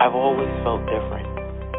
I've always felt different.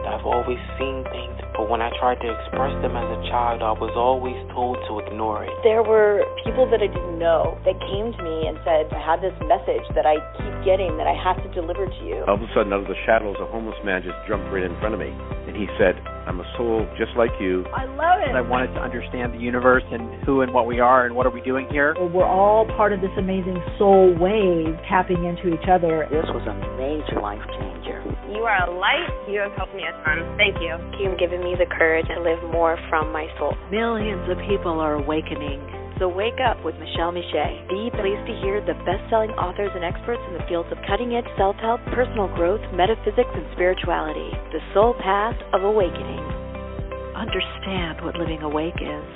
I've always seen things, but when I tried to express them as a child, I was always told to ignore it. There were people that I didn't know that came to me and said, I have this message that I keep getting that I have to deliver to you. All of a sudden, out of the shadows, a homeless man just jumped right in front of me. And he said, I'm a soul just like you. I love it. I wanted to understand the universe and who and what we are and what are we doing here. Well, we're all part of this amazing soul wave tapping into each other. This was a major life changer. You are a light. You have helped me a ton. Thank you. You've given me the courage to live more from my soul. Millions of people are awakening. So wake up with Michele Meiche. Be pleased to hear the best-selling authors and experts in the fields of cutting-edge self-help, personal growth, metaphysics, and spirituality. The soul path of awakening. Understand what living awake is.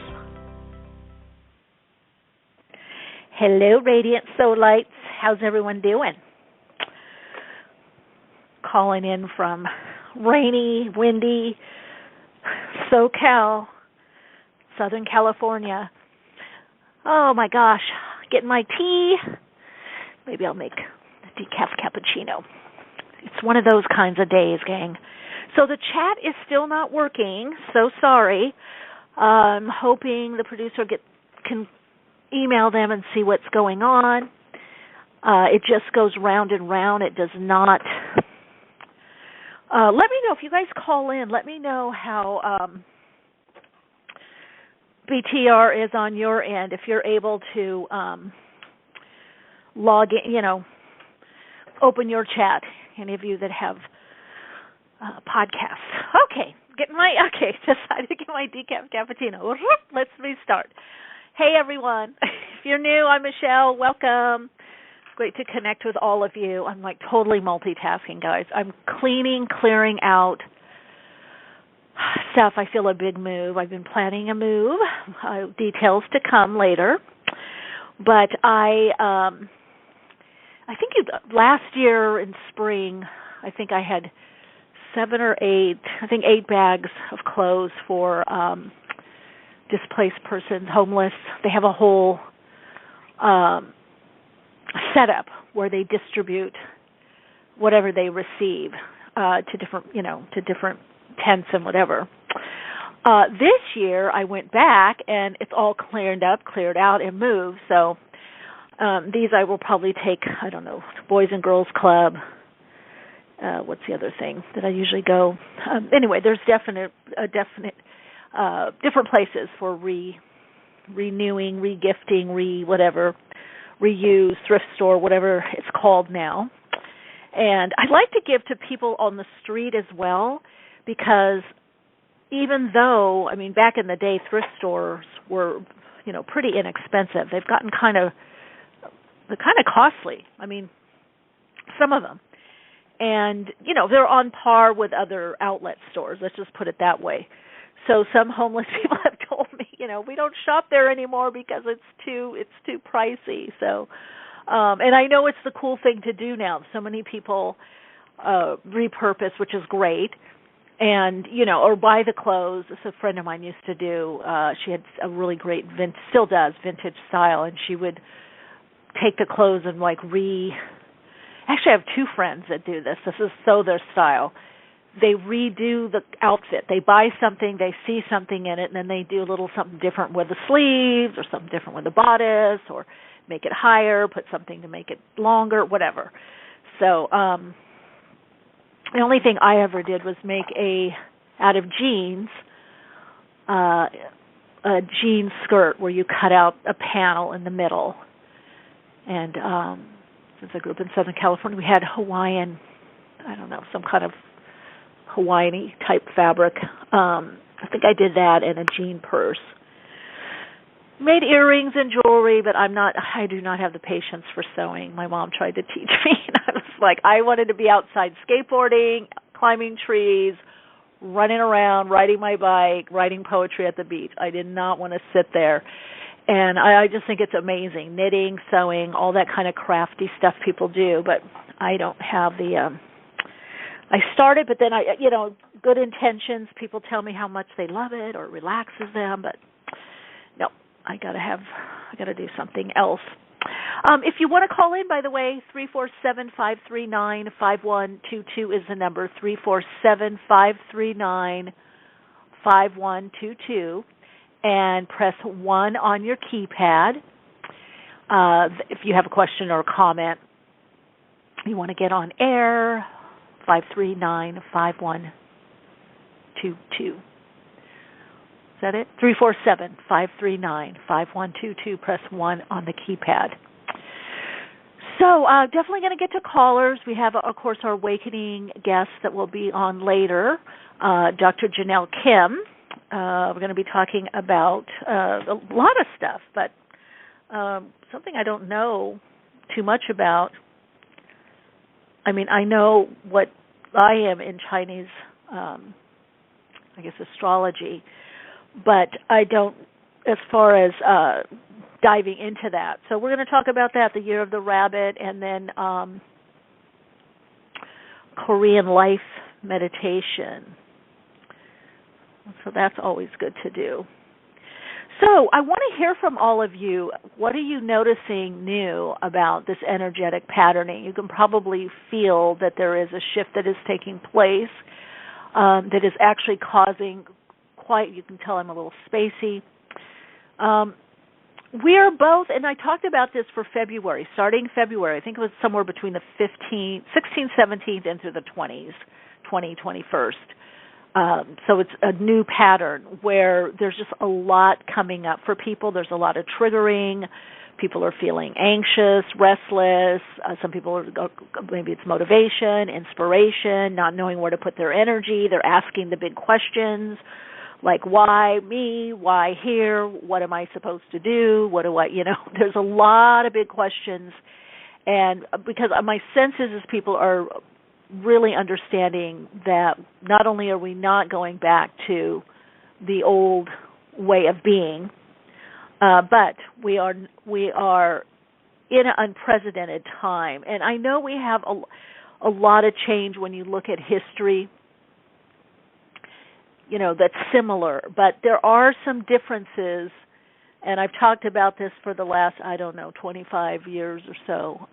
Hello, Radiant Soulites. How's everyone doing? Calling in from rainy, windy SoCal, Southern California. Oh my gosh, getting my tea. Maybe I'll make a decaf cappuccino. It's one of those kinds of days, gang. So the chat is still not working. So sorry. I'm hoping the producer can email them and see what's going on. It just goes round and round. It does not. Let me know if you guys call in. Let me know how BTR is on your end, if you're able to log in, open your chat, any of you that have podcasts. Decided to get my decaf cappuccino. Let's restart. Hey, everyone. If you're new, I'm Michele. Welcome. Great to connect with all of you. I'm like totally multitasking, guys. I'm clearing out stuff. I feel a big move. I've been planning a move. Details to come later. But I think last year in spring, I think I had 8 bags of clothes for displaced persons, homeless. They have a whole setup where they distribute whatever they receive to different tents and whatever. This year I went back and it's all cleared out and moved. So these I will probably take, I don't know, Boys and Girls Club. What's the other thing that I usually go? Anyway, there's different places for renewing, regifting, whatever, reuse, thrift store, whatever it's called now. And I like to give to people on the street as well, because even though, back in the day, thrift stores were, pretty inexpensive. They've gotten they're kind of costly. Some of them. And, they're on par with other outlet stores. Let's just put it that way. So some homeless people have told me, we don't shop there anymore because it's too pricey. So, and I know it's the cool thing to do now. So many people repurpose, which is great. And, or buy the clothes. As a friend of mine used to do. She had a really great, still does, vintage style. And she would take the clothes and actually I have 2 friends that do this. This is so their style. They redo the outfit. They buy something, they see something in it, and then they do a little something different with the sleeves or something different with the bodice, or make it higher, put something to make it longer, whatever. So the only thing I ever did was make out of jeans, a jean skirt where you cut out a panel in the middle. And since I grew up in Southern California, we had Hawaiian, some kind of Hawaiian type fabric. I think I did that in a jean purse. Made earrings and jewelry, but I do not have the patience for sewing. My mom tried to teach me, and I was like, I wanted to be outside skateboarding, climbing trees, running around, riding my bike, writing poetry at the beach. I did not want to sit there. And I just think it's amazing. Knitting, sewing, all that kind of crafty stuff people do, but I don't have I started, but then good intentions. People tell me how much they love it or it relaxes them, but no, I gotta do something else. If you want to call in, by the way, 347-539-5122 is the number, 347-539-5122, and press 1 on your keypad. If you have a question or a comment, you want to get on air, 539-5122. Is that it? 347-539-5122. Press 1 on the keypad. So definitely going to get to callers. We have, of course, our awakening guest that will be on later, Dr. Jenelle Kim. We're going to be talking about a lot of stuff, but something I don't know too much about. I mean, I know what I am in Chinese, astrology, but I don't as far as diving into that. So we're going to talk about that, the Year of the Rabbit, and then Korean life meditation. So that's always good to do. So I want to hear from all of you. What are you noticing new about this energetic patterning? You can probably feel that there is a shift that is taking place that is actually causing quite, you can tell I'm a little spacey. We are both, and I talked about this for February, starting February. I think it was somewhere between the 16th, 17th into the 20th. So it's a new pattern where there's just a lot coming up for people. There's a lot of triggering. People are feeling anxious, restless. Some people are, maybe it's motivation, inspiration, not knowing where to put their energy. They're asking the big questions like, why me? Why here? What am I supposed to do? There's a lot of big questions. And because my sense is people are really understanding that not only are we not going back to the old way of being, but we are in an unprecedented time. And I know we have a lot of change when you look at history, that's similar, but there are some differences, and I've talked about this for the last, 25 years or so,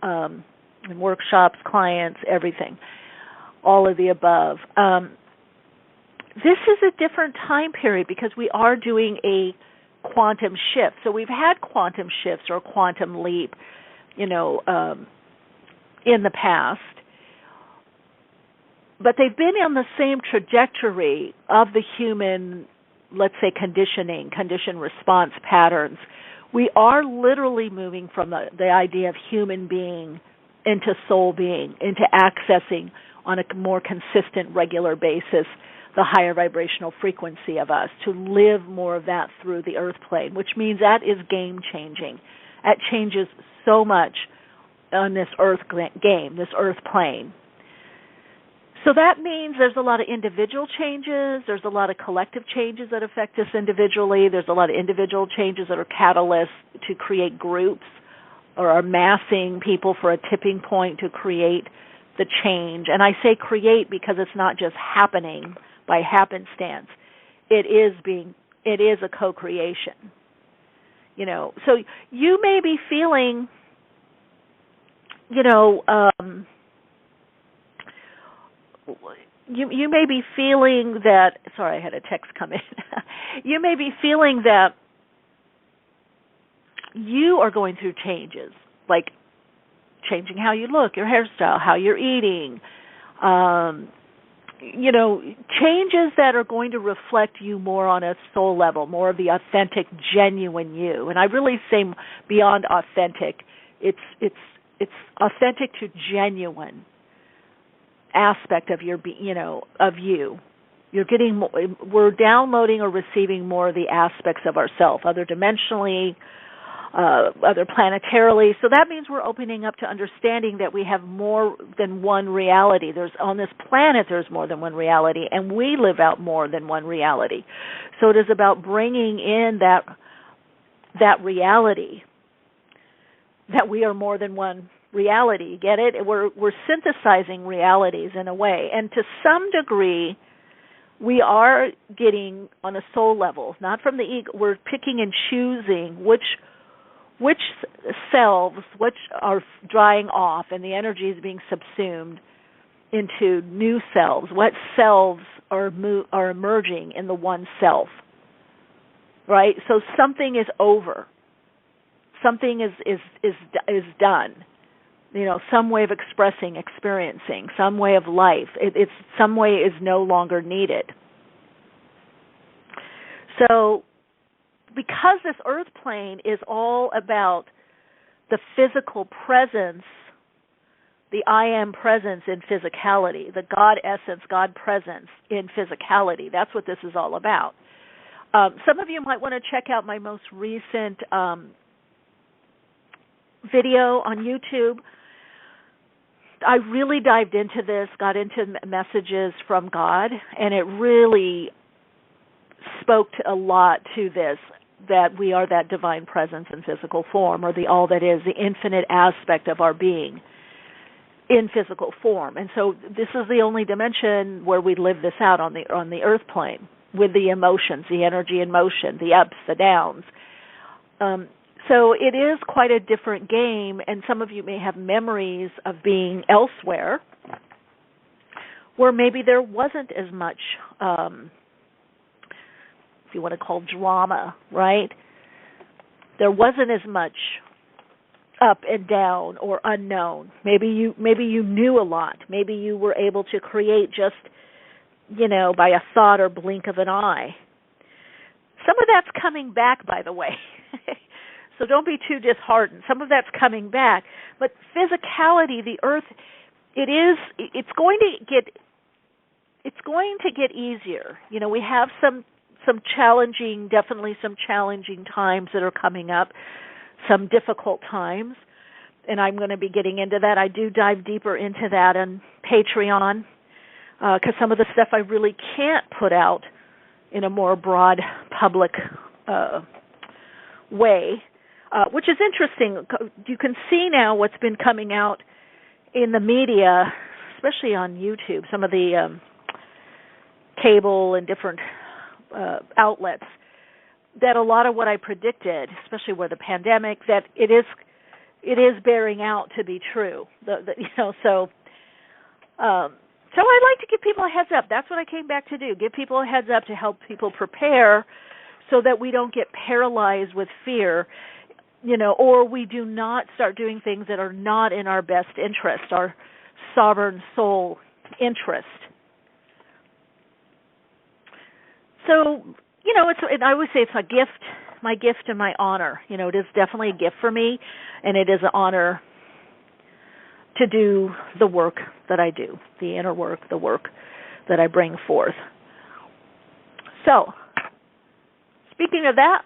in workshops, clients, everything, all of the above. This is a different time period because we are doing a quantum shift. So we've had quantum shifts or quantum leap, in the past, but they've been on the same trajectory of the human, let's say, condition response patterns. We are literally moving from the idea of human being into soul being, into accessing on a more consistent, regular basis the higher vibrational frequency of us, to live more of that through the earth plane, which means that is game-changing. That changes so much on this earth this earth plane. So that means there's a lot of individual changes, there's a lot of collective changes that affect us individually, there's a lot of individual changes that are catalysts to create groups or are massing people for a tipping point to create the change. And I say create because it's not just happening by happenstance. It is a co-creation. So you may be feeling, you may be feeling that, sorry, I had a text come in. You may be feeling that you are going through changes, like changing how you look, your hairstyle, how you're eating, changes that are going to reflect you more on a soul level, more of the authentic, genuine you. And I really say beyond authentic, it's authentic to genuine aspect of your, of you. We're downloading or receiving more of the aspects of ourself, other dimensionally, other planetarily. So that means we're opening up to understanding that we have more than one reality. On this planet, there's more than one reality, and we live out more than one reality. So it is about bringing in that reality, that we are more than one reality. Get it? We're synthesizing realities in a way, and to some degree, we are getting on a soul level, not from the ego. We're picking and choosing which which selves, which are drying off and the energy is being subsumed into new selves, what selves are emerging in the one self, right? So something is over. Something is done. Some way of expressing, experiencing, some way of life. It's some way is no longer needed. So because this earth plane is all about the physical presence, the I am presence in physicality, the God essence, God presence in physicality, that's what this is all about. Some of you might want to check out my most recent video on YouTube. I really dived into this, got into messages from God, and it really spoke a lot to this, that we are that divine presence in physical form, or the all that is, the infinite aspect of our being in physical form. And so this is the only dimension where we live this out on the earth plane, with the emotions, the energy in motion, the ups, the downs. So it is quite a different game, and some of you may have memories of being elsewhere where maybe there wasn't as much, if you want to call drama, right? There wasn't as much up and down or unknown. Maybe you knew a lot. Maybe you were able to create just, by a thought or blink of an eye. Some of that's coming back, by the way. So don't be too disheartened. Some of that's coming back. But physicality, the earth, it's going to get easier. We have some challenging times that are coming up, some difficult times, and I'm going to be getting into that. I do dive deeper into that on Patreon, because some of the stuff I really can't put out in a more broad public way, which is interesting. You can see now what's been coming out in the media, especially on YouTube, some of the cable and different outlets, that a lot of what I predicted, especially with the pandemic, that it is bearing out to be true. So I like to give people a heads up. That's what I came back to do, give people a heads up to help people prepare so that we don't get paralyzed with fear, or we do not start doing things that are not in our best interest, our sovereign soul interest. So, I always say it's a gift, my gift and my honor. It is definitely a gift for me, and it is an honor to do the work that I do, the inner work, the work that I bring forth. So, speaking of that,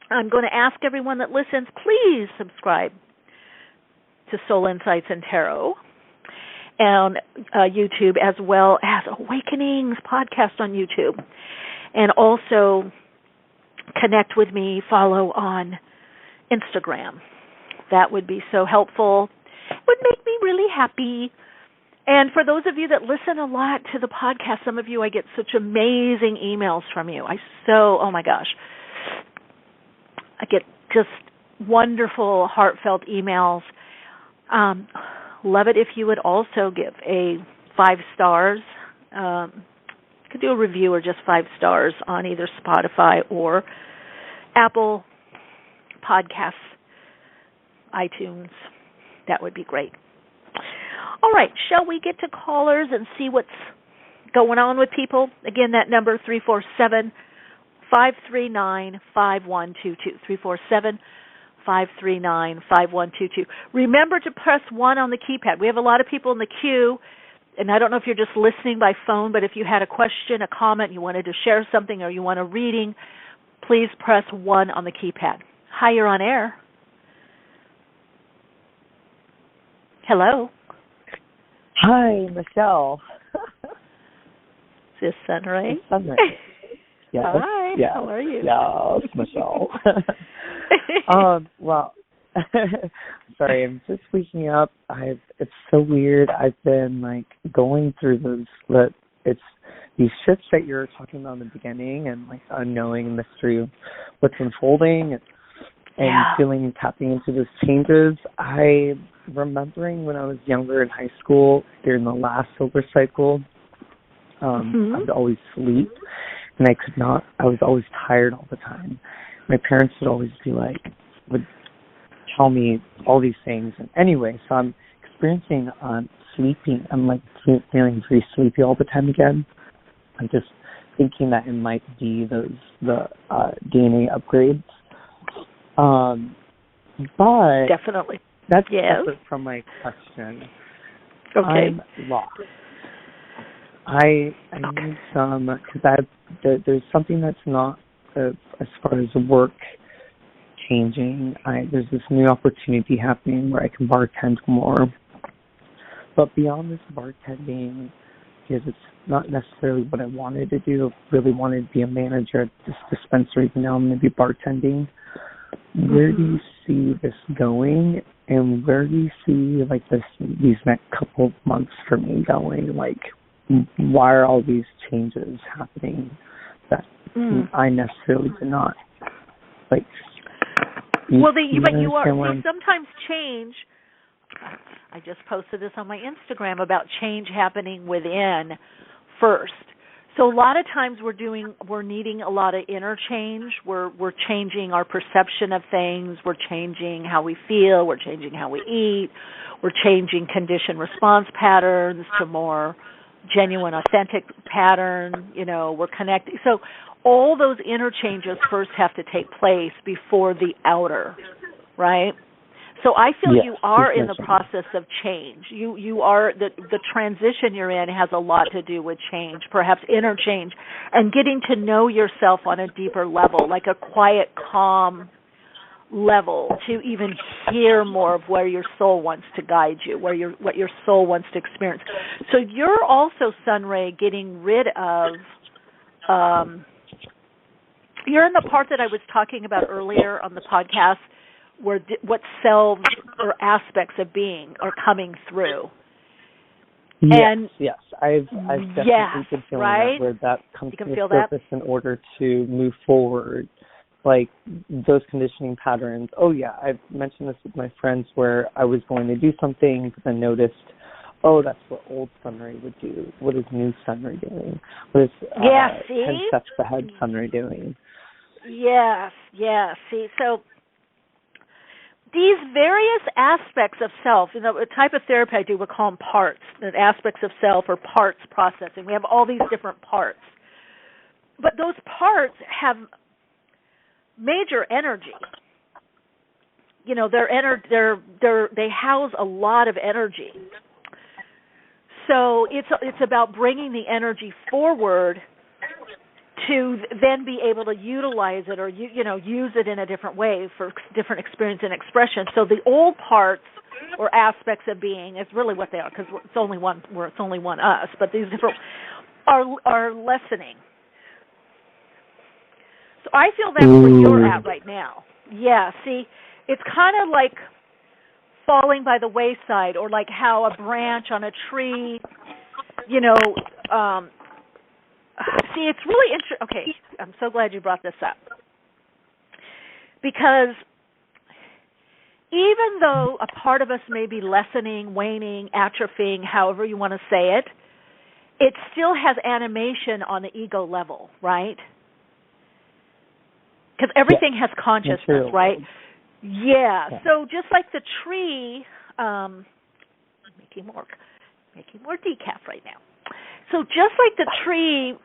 I'm going to ask everyone that listens, please subscribe to Soul Insights and Tarot on YouTube, as well as Awakenings podcast on YouTube. And also connect with me, follow on Instagram. That would be so helpful. It would make me really happy. And for those of you that listen a lot to the podcast, some of you, I get such amazing emails from you. Oh my gosh. I get just wonderful, heartfelt emails. Love it if you would also give a 5 stars. You could do a review or just 5 stars on either Spotify or Apple Podcasts, iTunes. That would be great. All right, shall we get to callers and see what's going on with people? Again, that number, 347-539-5122. 347-539-5122. Remember to press 1 on the keypad. We have a lot of people in the queue, and I don't know if you're just listening by phone, but if you had a question, a comment, you wanted to share something, or you want a reading, please press 1 on the keypad. Hi, you're on air. Hello. Hi, Michelle. Is this Sunray? It's Sunray. Yes. Hi. Yes. How are you? Yes, Michelle. Well, sorry, I'm just waking up. It's so weird. I've been going through it's these shifts that you're talking about in the beginning, and unknowing mystery of what's unfolding. and tapping into those changes. I remembering when I was younger in high school during the last solar cycle, I would always sleep, and I was always tired all the time. My parents would always would tell me all these things. And anyway, so I'm experiencing sleeping. I'm feeling very sleepy all the time again. I'm just thinking that it might be the DNA upgrades. But definitely. That's separate from my question. Okay. I'm lost. I need some, because there's something that's not, as far as work changing. There's this new opportunity happening where I can bartend more. But beyond this bartending, because it's not necessarily what I wanted to do, I really wanted to be a manager at this dispensary, but now I'm going to be bartending. Where do you see this going, and where do you see these next couple of months for me going? Why are all these changes happening that I necessarily did not but you sometimes change. I just posted this on my Instagram about change happening within first. So a lot of times we're needing a lot of inner change. We're changing our perception of things. We're changing how we feel. We're changing how we eat. We're changing condition response patterns to more genuine, authentic pattern. We're connecting. So all those inner changes first have to take place before the outer, right? So I feel you are in the process of change. You are the transition you're in has a lot to do with change, perhaps inner change, and getting to know yourself on a deeper level, like a quiet, calm level, to even hear more of where your soul wants to guide you, what your soul wants to experience. So you're also, Sunray, getting rid of. You're in the part that I was talking about earlier on the podcast, where what selves or aspects of being are coming through. Yes. I've definitely been feeling that, where that comes to the surface in order to move forward. Those conditioning patterns. I've mentioned this with my friends, where I was going to do something, but then noticed, that's what old Sunray would do. What is new Sunray doing? What is 10 steps ahead Sunray doing? Yes. See, so these various aspects of self, a type of therapy I do, we call them parts, aspects of self or parts processing. We have all these different parts. But those parts have major energy. They house a lot of energy. So it's about bringing the energy forward to then be able to utilize it or use it in a different way for different experience and expression. So the old parts or aspects of being is really what they are, because it's only one us. But these different are lessening. So I feel that's where you're at right now. Yeah. See, it's kind of like falling by the wayside, or like how a branch on a tree, see, it's really interesting. Okay, I'm so glad you brought this up. Because even though a part of us may be lessening, waning, atrophying, however you want to say it, it still has animation on the ego level, right? Because everything has consciousness, right? Yeah. So just like the tree, making more decaf right now. So just like the tree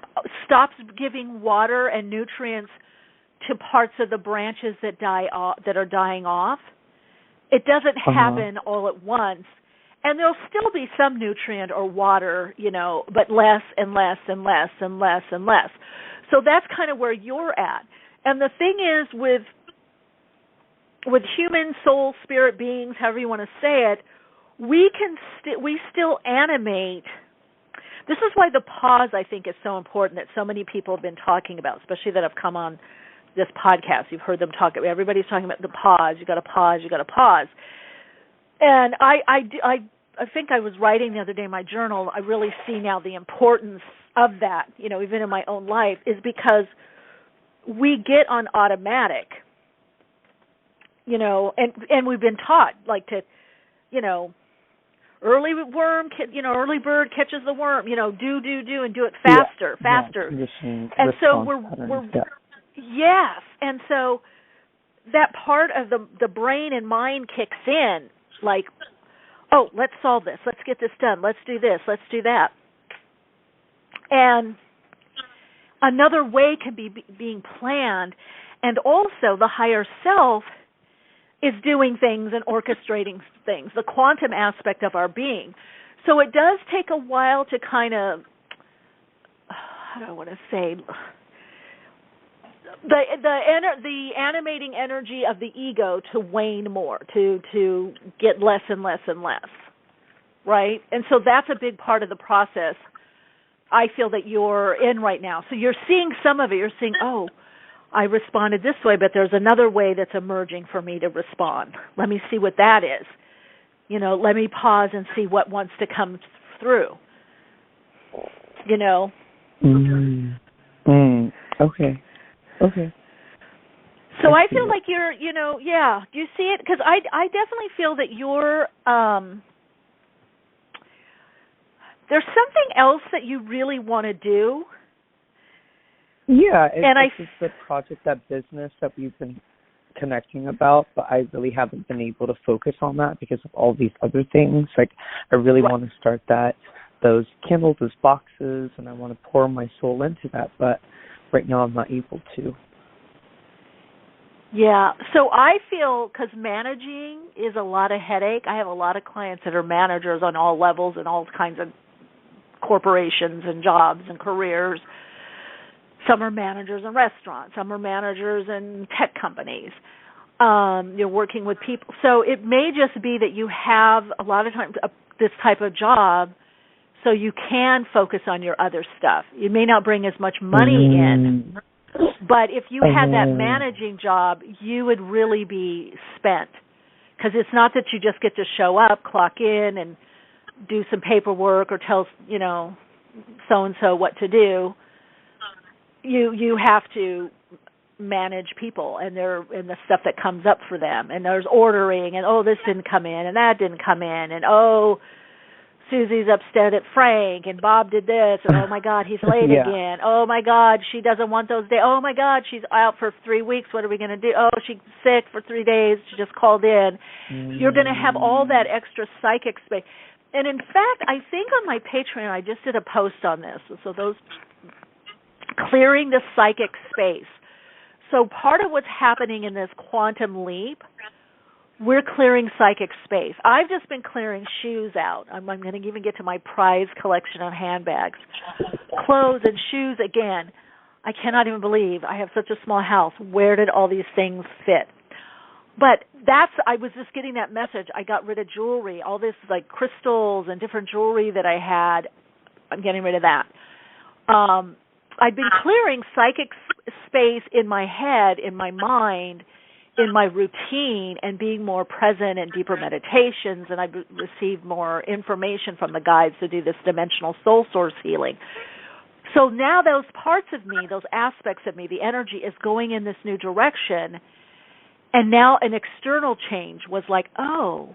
stops giving water and nutrients to parts of the branches that are dying off, it doesn't happen all at once. And there'll still be some nutrient or water, but less and less and less and less and less. So that's kind of where you're at. And the thing is, with human soul, spirit beings, however you want to say it, we still animate. This is why the pause, I think, is so important, that so many people have been talking about, especially that have come on this podcast. You've heard them talk. Everybody's talking about the pause. You got to pause. You got to pause. And I think I was writing the other day in my journal. I really see now the importance of that. Even in my own life, is because we get on automatic. and we've been taught like to, early bird catches the worm, do and do it faster. And so yes. And so that part of the brain and mind kicks in like, oh, let's solve this. Let's get this done. Let's do this. Let's do that. And another way can be being planned. And also the higher self is doing things and orchestrating things, the quantum aspect of our being. So it does take a while to kind of, how do I want to say, the animating energy of the ego to wane more, to get less and less and less, right? And so that's a big part of the process I feel that you're in right now. So you're seeing some of it. You're seeing, oh, I responded this way, but there's another way that's emerging for me to respond. Let me see what that is. Let me pause and see what wants to come through. Okay. So I feel like you're, do you see it? Because I definitely feel that you're, there's something else that you really want to do. Yeah, it's just the project, that business that we've been connecting about, but I really haven't been able to focus on that because of all these other things. Like, I really want to start those candles, those boxes, and I want to pour my soul into that, but right now I'm not able to. Yeah, so I feel, because managing is a lot of headache. I have a lot of clients that are managers on all levels and all kinds of corporations and jobs and careers. Some are managers in restaurants. Some are managers in tech companies. You're working with people. So it may just be that you have a lot of times this type of job so you can focus on your other stuff. You may not bring as much money in, but if you had that managing job, you would really be spent. Because it's not that you just get to show up, clock in, and do some paperwork or tell, so-and-so what to do. You have to manage people and the stuff that comes up for them, and there's ordering, and this didn't come in and that didn't come in, and Susie's upset at Frank, and Bob did this, and oh my God, he's late again. Oh my God, she doesn't want those days. Oh my God, she's out for 3 weeks. What are we going to do? Oh, she's sick for 3 days. She just called in. You're going to have all that extra psychic space. And in fact, I think on my Patreon, I just did a post on this. So those clearing the psychic space. So part of what's happening in this quantum leap, we're clearing psychic space. I've just been clearing shoes out. I'm going to even get to my prize collection of handbags. Clothes and shoes, again, I cannot even believe I have such a small house. Where did all these things fit? But I was just getting that message. I got rid of jewelry, all this like crystals and different jewelry that I had. I'm getting rid of that. I've been clearing psychic space in my head, in my mind, in my routine, and being more present in deeper meditations, and I've received more information from the guides to do this dimensional soul source healing. So now those parts of me, those aspects of me, the energy is going in this new direction, and now an external change was like, oh,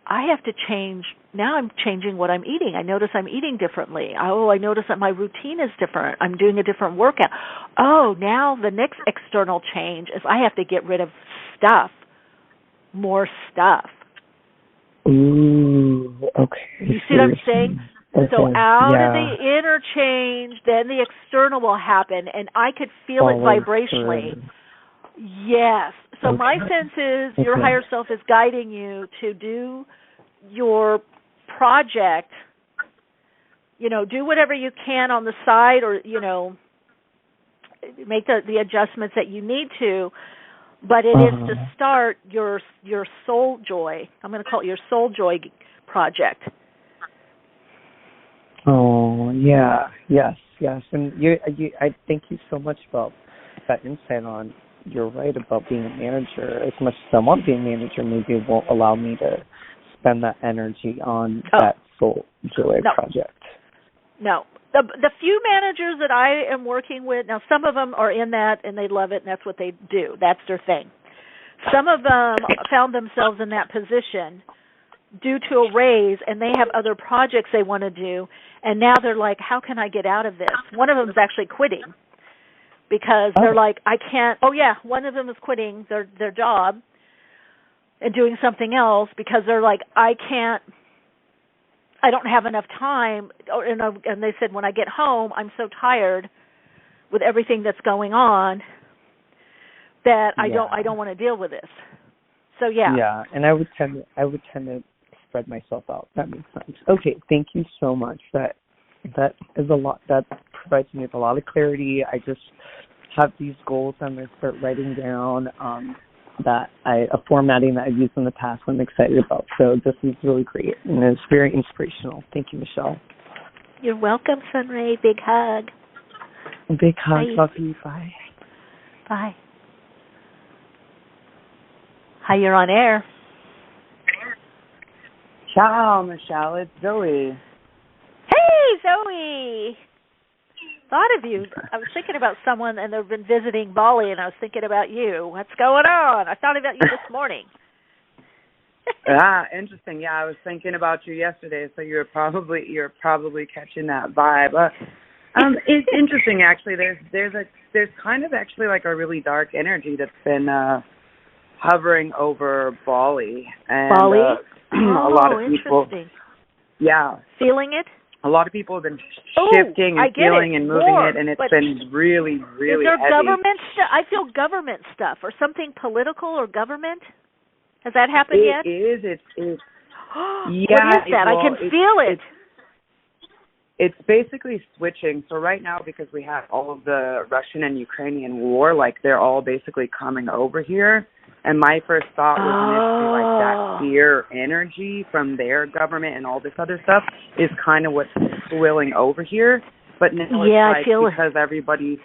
I have to change. Now I'm changing what I'm eating. I notice I'm eating differently. Oh, I notice that my routine is different. I'm doing a different workout. Oh, now the next external change is I have to get rid of stuff, more stuff. Ooh, okay. You see what I'm saying? Okay. So out of the inner change, then the external will happen, and I could feel it vibrationally. Yes. So my sense is your higher self is guiding you to do your project, do whatever you can on the side, or, make the adjustments that you need to, but it is to start your soul joy. I'm going to call it your soul joy project. Oh, yeah, yes. And I thank you so much about that insight on, you're right about being a manager. As much as I want to be a manager, maybe it won't allow me to spend that energy on that soul joy project. No. The few managers that I am working with, now some of them are in that and they love it and that's what they do. That's their thing. Some of them found themselves in that position due to a raise, and they have other projects they want to do, and now they're like, how can I get out of this? One of them is actually quitting because they're like, I can't. Oh, yeah, one of them is quitting their job and doing something else because they're like, I don't have enough time. And they said, when I get home, I'm so tired with everything that's going on that I don't want to deal with this. So yeah, and I would tend to spread myself out. That makes sense. Okay, thank you so much. That is a lot. That provides me with a lot of clarity. I just have these goals I'm going to start writing down. A formatting that I've used in the past. I'm excited about. So this is really great and it's very inspirational. Thank you, Michele. You're welcome, Sunray. Big hug. Big hug. Bye. Love you. Bye. Bye. Hi, you're on air. Ciao, Michele. It's Zoe. Hey, Zoe. Thought of you. I was thinking about someone, and they've been visiting Bali, and I was thinking about you. What's going on? I thought about you this morning. Interesting. Yeah, I was thinking about you yesterday, so you're probably catching that vibe. It's interesting, actually. There's kind of actually like a really dark energy that's been hovering over Bali, and a lot of people. Yeah. Feeling it? A lot of people have been shifting and feeling and moving it, and it's been really, really heavy. Is there government stuff? I feel government stuff or something political or government. Has that happened yet? It is. It's what is that? I can feel it. It's basically switching. So right now, because we have all of the Russian and Ukrainian war, like they're all basically coming over here. And my first thought was initially like that fear energy from their government and all this other stuff is kind of what's swilling over here. But now it's like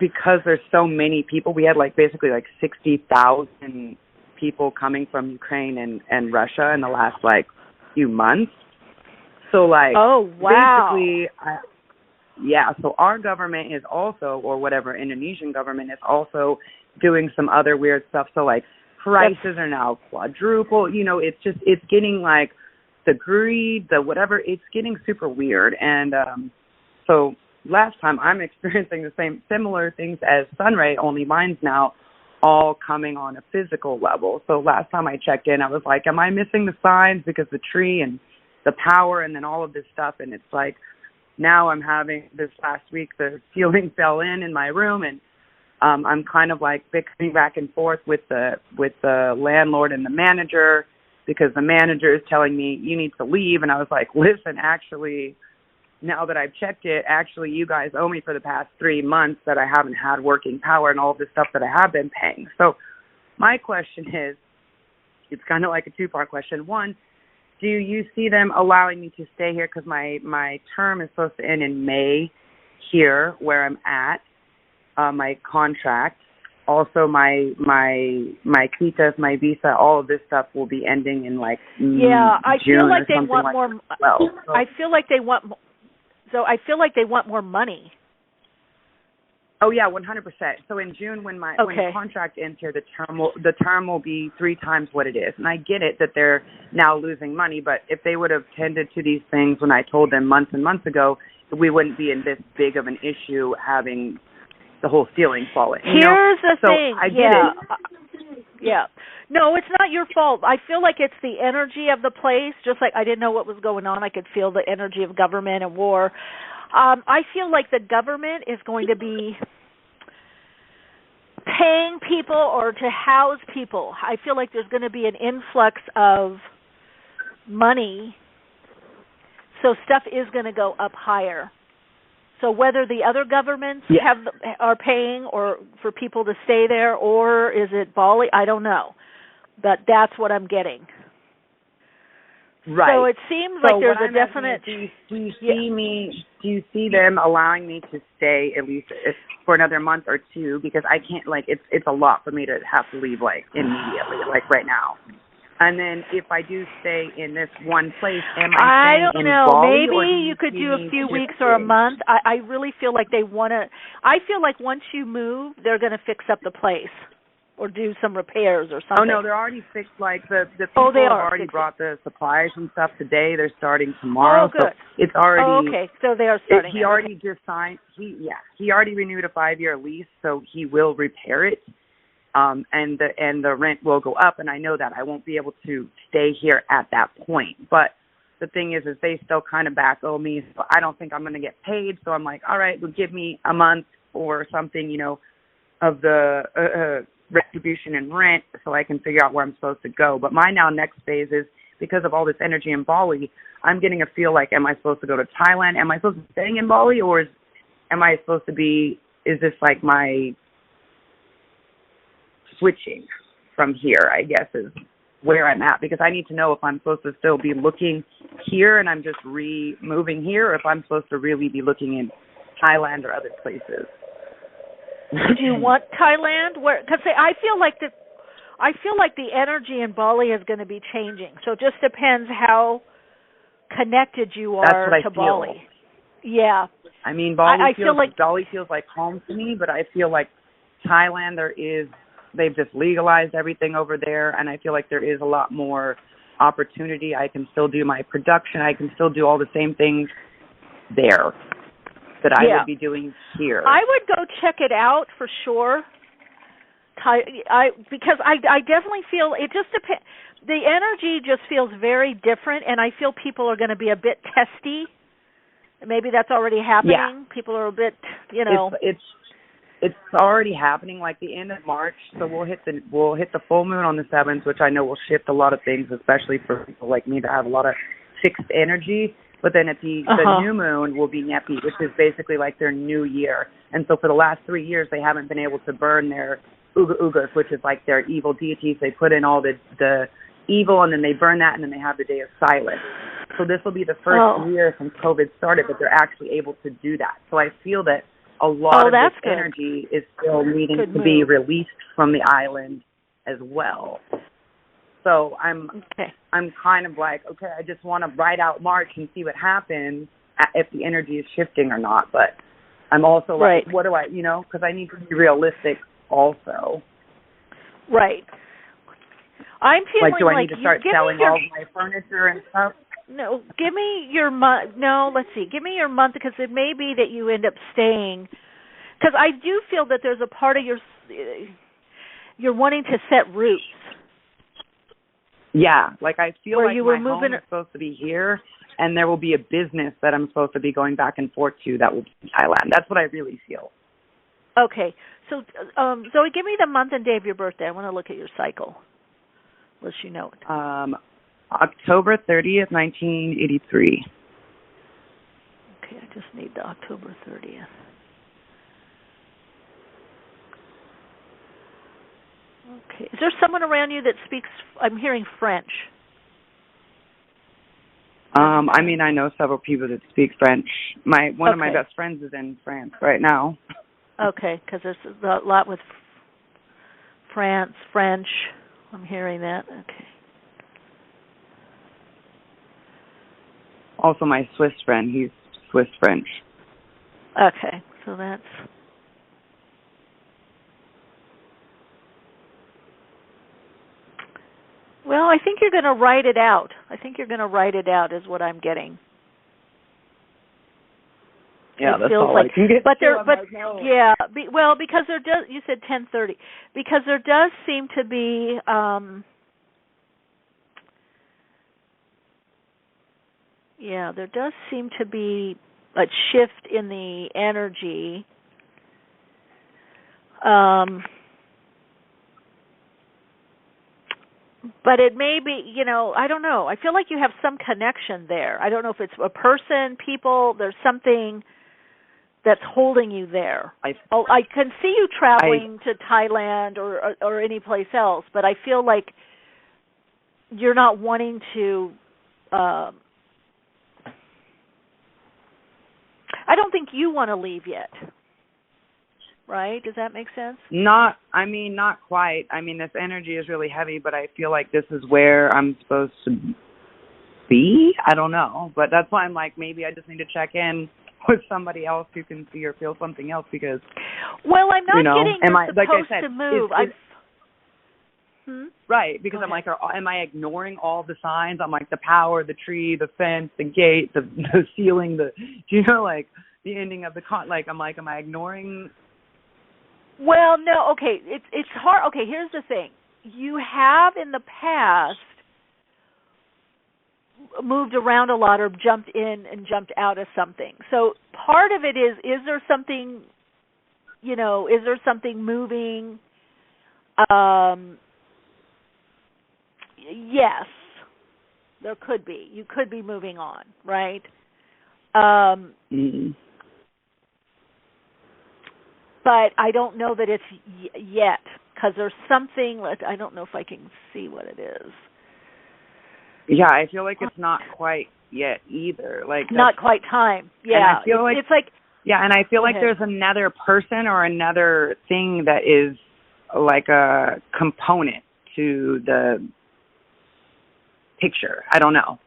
because there's so many people, we had like basically like 60,000 people coming from Ukraine and Russia in the last like few months. So like basically, so our government is also, or whatever Indonesian government is also doing some other weird stuff. So like prices are now quadruple, it's getting like the greed, the whatever, it's getting super weird. And so last time I'm experiencing the similar things as Sunray, only mine's now all coming on a physical level. So last time I checked in, I was like, am I missing the signs because the tree and the power and then all of this stuff? And it's like, now I'm having this last week, the ceiling fell in my room, and I'm kind of like bickering back and forth with the landlord and the manager because the manager is telling me you need to leave. And I was like, listen, actually, now that I've checked it, actually you guys owe me for the past 3 months that I haven't had working power and all this stuff that I have been paying. So my question is, it's kind of like a two-part question. One, do you see them allowing me to stay here? Because my term is supposed to end in May here where I'm at. My contract, also my quitas, my visa, all of this stuff will be ending in like I June feel like or they something want like more. so. I feel like they want. So I feel like they want more money. Oh yeah, 100%. So in June, when the contract ends here, the term will be 3 times what it is. And I get it that they're now losing money, but if they would have tended to these things when I told them months and months ago, we wouldn't be in this big of an issue having the whole ceiling falling. Here's the thing. I get it. Yeah. No, it's not your fault. I feel like it's the energy of the place, just like I didn't know what was going on. I could feel the energy of government and war. I feel like the government is going to be paying people or to house people. I feel like there's going to be an influx of money, so stuff is going to go up higher. So whether the other governments are paying or for people to stay there, or is it Bali, I don't know. But that's what I'm getting. Right. So it seems like there's a definite. Do you see them allowing me to stay at least for another month or two? Because I can't, like, it's a lot for me to have to leave like immediately, like right now. And then if I do stay in this one place, am I don't know. Bali, maybe you could do a few weeks or a month. I really feel like they want to. I feel like once you move, they're going to fix up the place. or do some repairs or something. Oh no, they're already fixed. Like the people have already brought the supplies and stuff today. They're starting tomorrow. Oh, good. So it's already. Oh, okay. So they are starting. He already just signed. He already renewed a 5-year lease, so he will repair it. And the rent will go up, and I know that I won't be able to stay here at that point. But the thing is they still kind of back owe me, so I don't think I'm going to get paid. So I'm like, all right, well, give me a month or something, of the retribution and rent, so I can figure out where I'm supposed to go. But my next phase is, because of all this energy in Bali, I'm getting a feel like, am I supposed to go to Thailand? Am I supposed to be staying in Bali, or is this like my switching from here, I guess, is where I'm at, because I need to know if I'm supposed to still be looking here and I'm just moving here, or if I'm supposed to really be looking in Thailand or other places. Do you want Thailand? Because I feel like the energy in Bali is going to be changing. So it just depends how connected you are to Bali. Yeah. I mean, Bali feels like home to me, but I feel like Thailand, they've just legalized everything over there, and I feel like there is a lot more opportunity. I can still do my production. I can still do all the same things there that I would be doing here. I would go check it out for sure. Because I definitely feel it just depends. The energy just feels very different, and I feel people are going to be a bit testy. Maybe that's already happening. Yeah. People are a bit, It's already happening, like the end of March. So we'll hit the full moon on the 7th, which I know will shift a lot of things, especially for people like me that have a lot of fixed energy. But then the new moon will be Nepi, which is basically like their new year. And so for the last 3 years, they haven't been able to burn their ugas, which is like their evil deities. They put in all the evil, and then they burn that, and then they have the day of silence. So this will be the first year since COVID started that they're actually able to do that. So I feel that a lot of this energy is still needing to be released from the island as well. So I'm kind of like, okay, I just want to ride out March and see what happens if the energy is shifting or not. But I'm also like, what do I, because I need to be realistic also. Right. I'm feeling like, do I need to start selling all my furniture and stuff? No, give me your month. No, let's see. Give me your month, because it may be that you end up staying. Because I do feel that there's a part of you're wanting to set roots. Yeah, like I feel where like you were my home is supposed to be here, and there will be a business that I'm supposed to be going back and forth to that will be in Thailand. That's what I really feel. Okay. So, Zoe, give me the month and day of your birthday. I want to look at your cycle. Unless you know it. October 30th, 1983. Okay, I just need the October 30th. Okay. Is there someone around you that speaks, I'm hearing French? I mean, I know several people that speak French. One of my best friends is in France right now. Okay, because there's a lot with France, French. I'm hearing that. Okay. Also, my Swiss friend, he's Swiss French. Okay, so that's... Well, I think you're going to write it out. Is what I'm getting. Yeah, that's all I can get. Because there does. You said 10:30. Because there does seem to be. There does seem to be a shift in the energy. But it may be, I don't know. I feel like you have some connection there. I don't know if it's a person, people, there's something that's holding you there. I can see you traveling to Thailand or any place else, but I feel like you're not wanting to, I don't think you want to leave yet. Right? Does that make sense? Not quite. I mean, this energy is really heavy, but I feel like this is where I'm supposed to be. I don't know. But that's why I'm like, maybe I just need to check in with somebody else who can see or feel something else, because... Well, I'm not getting you're supposed to move. Right, because I'm like, am I ignoring all the signs? I'm like, the power, the tree, the fence, the gate, the ceiling, like the ending of the like, I'm like, am I ignoring? Well, no, okay, it's hard. Okay, here's the thing. You have in the past moved around a lot or jumped in and jumped out of something. So part of it is there something, is there something moving? Yes, there could be. You could be moving on, right? But I don't know that it's yet, because there's something, I don't know if I can see what it is. Yeah, I feel like it's not quite yet either. Like not quite time. Yeah, and I feel it's like. Yeah, and I feel like there's another person or another thing that is like a component to the picture. I don't know.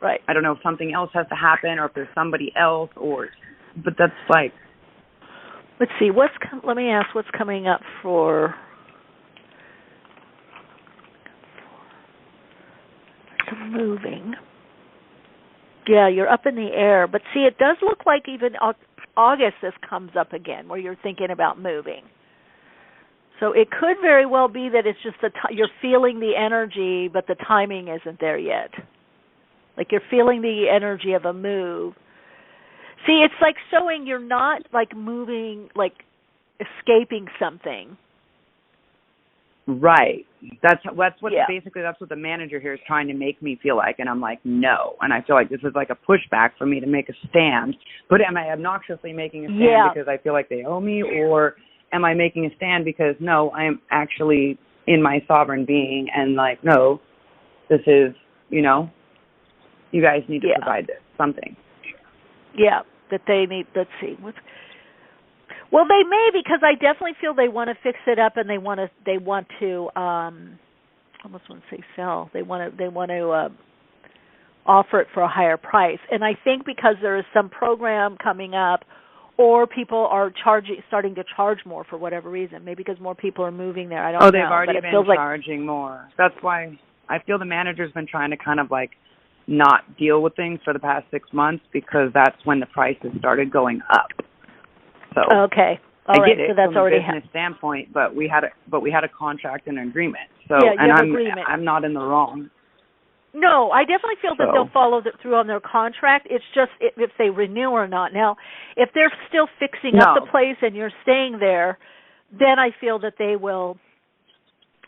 Right. I don't know if something else has to happen or if there's somebody else but that's like. Let's see. Let me ask what's coming up for moving. Yeah, you're up in the air. But see, it does look like even August this comes up again where you're thinking about moving. So it could very well be that it's just you're feeling the energy, but the timing isn't there yet. Like you're feeling the energy of a move. See, it's like showing you're not like moving, like escaping something. Right. That's what basically that's what the manager here is trying to make me feel like, and I'm like, no. And I feel like this is like a pushback for me to make a stand. But am I obnoxiously making a stand because I feel like they owe me, or am I making a stand because no, I am actually in my sovereign being and like, no, this is, you guys need to provide this something. Yeah, that they need. Let's see. Well, they may, because I definitely feel they want to fix it up and they want to. I almost want to say sell. They want to offer it for a higher price. And I think because there is some program coming up, or people are starting to charge more for whatever reason. Maybe because more people are moving there. I don't know. Oh, they've already been charging more. That's why I feel the manager's been trying to kind of like not deal with things for the past 6 months, because that's when the prices started going up. So okay, I get it so that's from already a business standpoint, but we had a contract and an agreement. So I'm not in the wrong. No, I definitely feel that they'll follow through on their contract. It's just if they renew or not. Now, if they're still fixing up the place and you're staying there, then I feel that they will.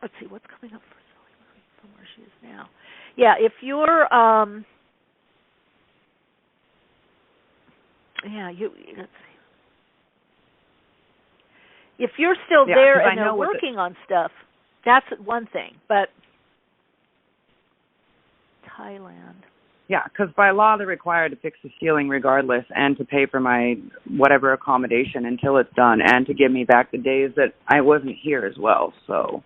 Let's see what's coming up for Zoe from where she is now. Yeah, if you're, let's see. If you're still there and they're working on stuff, that's one thing. But Thailand. Yeah, because by law they're required to fix the ceiling regardless and to pay for my whatever accommodation until it's done and to give me back the days that I wasn't here as well. So.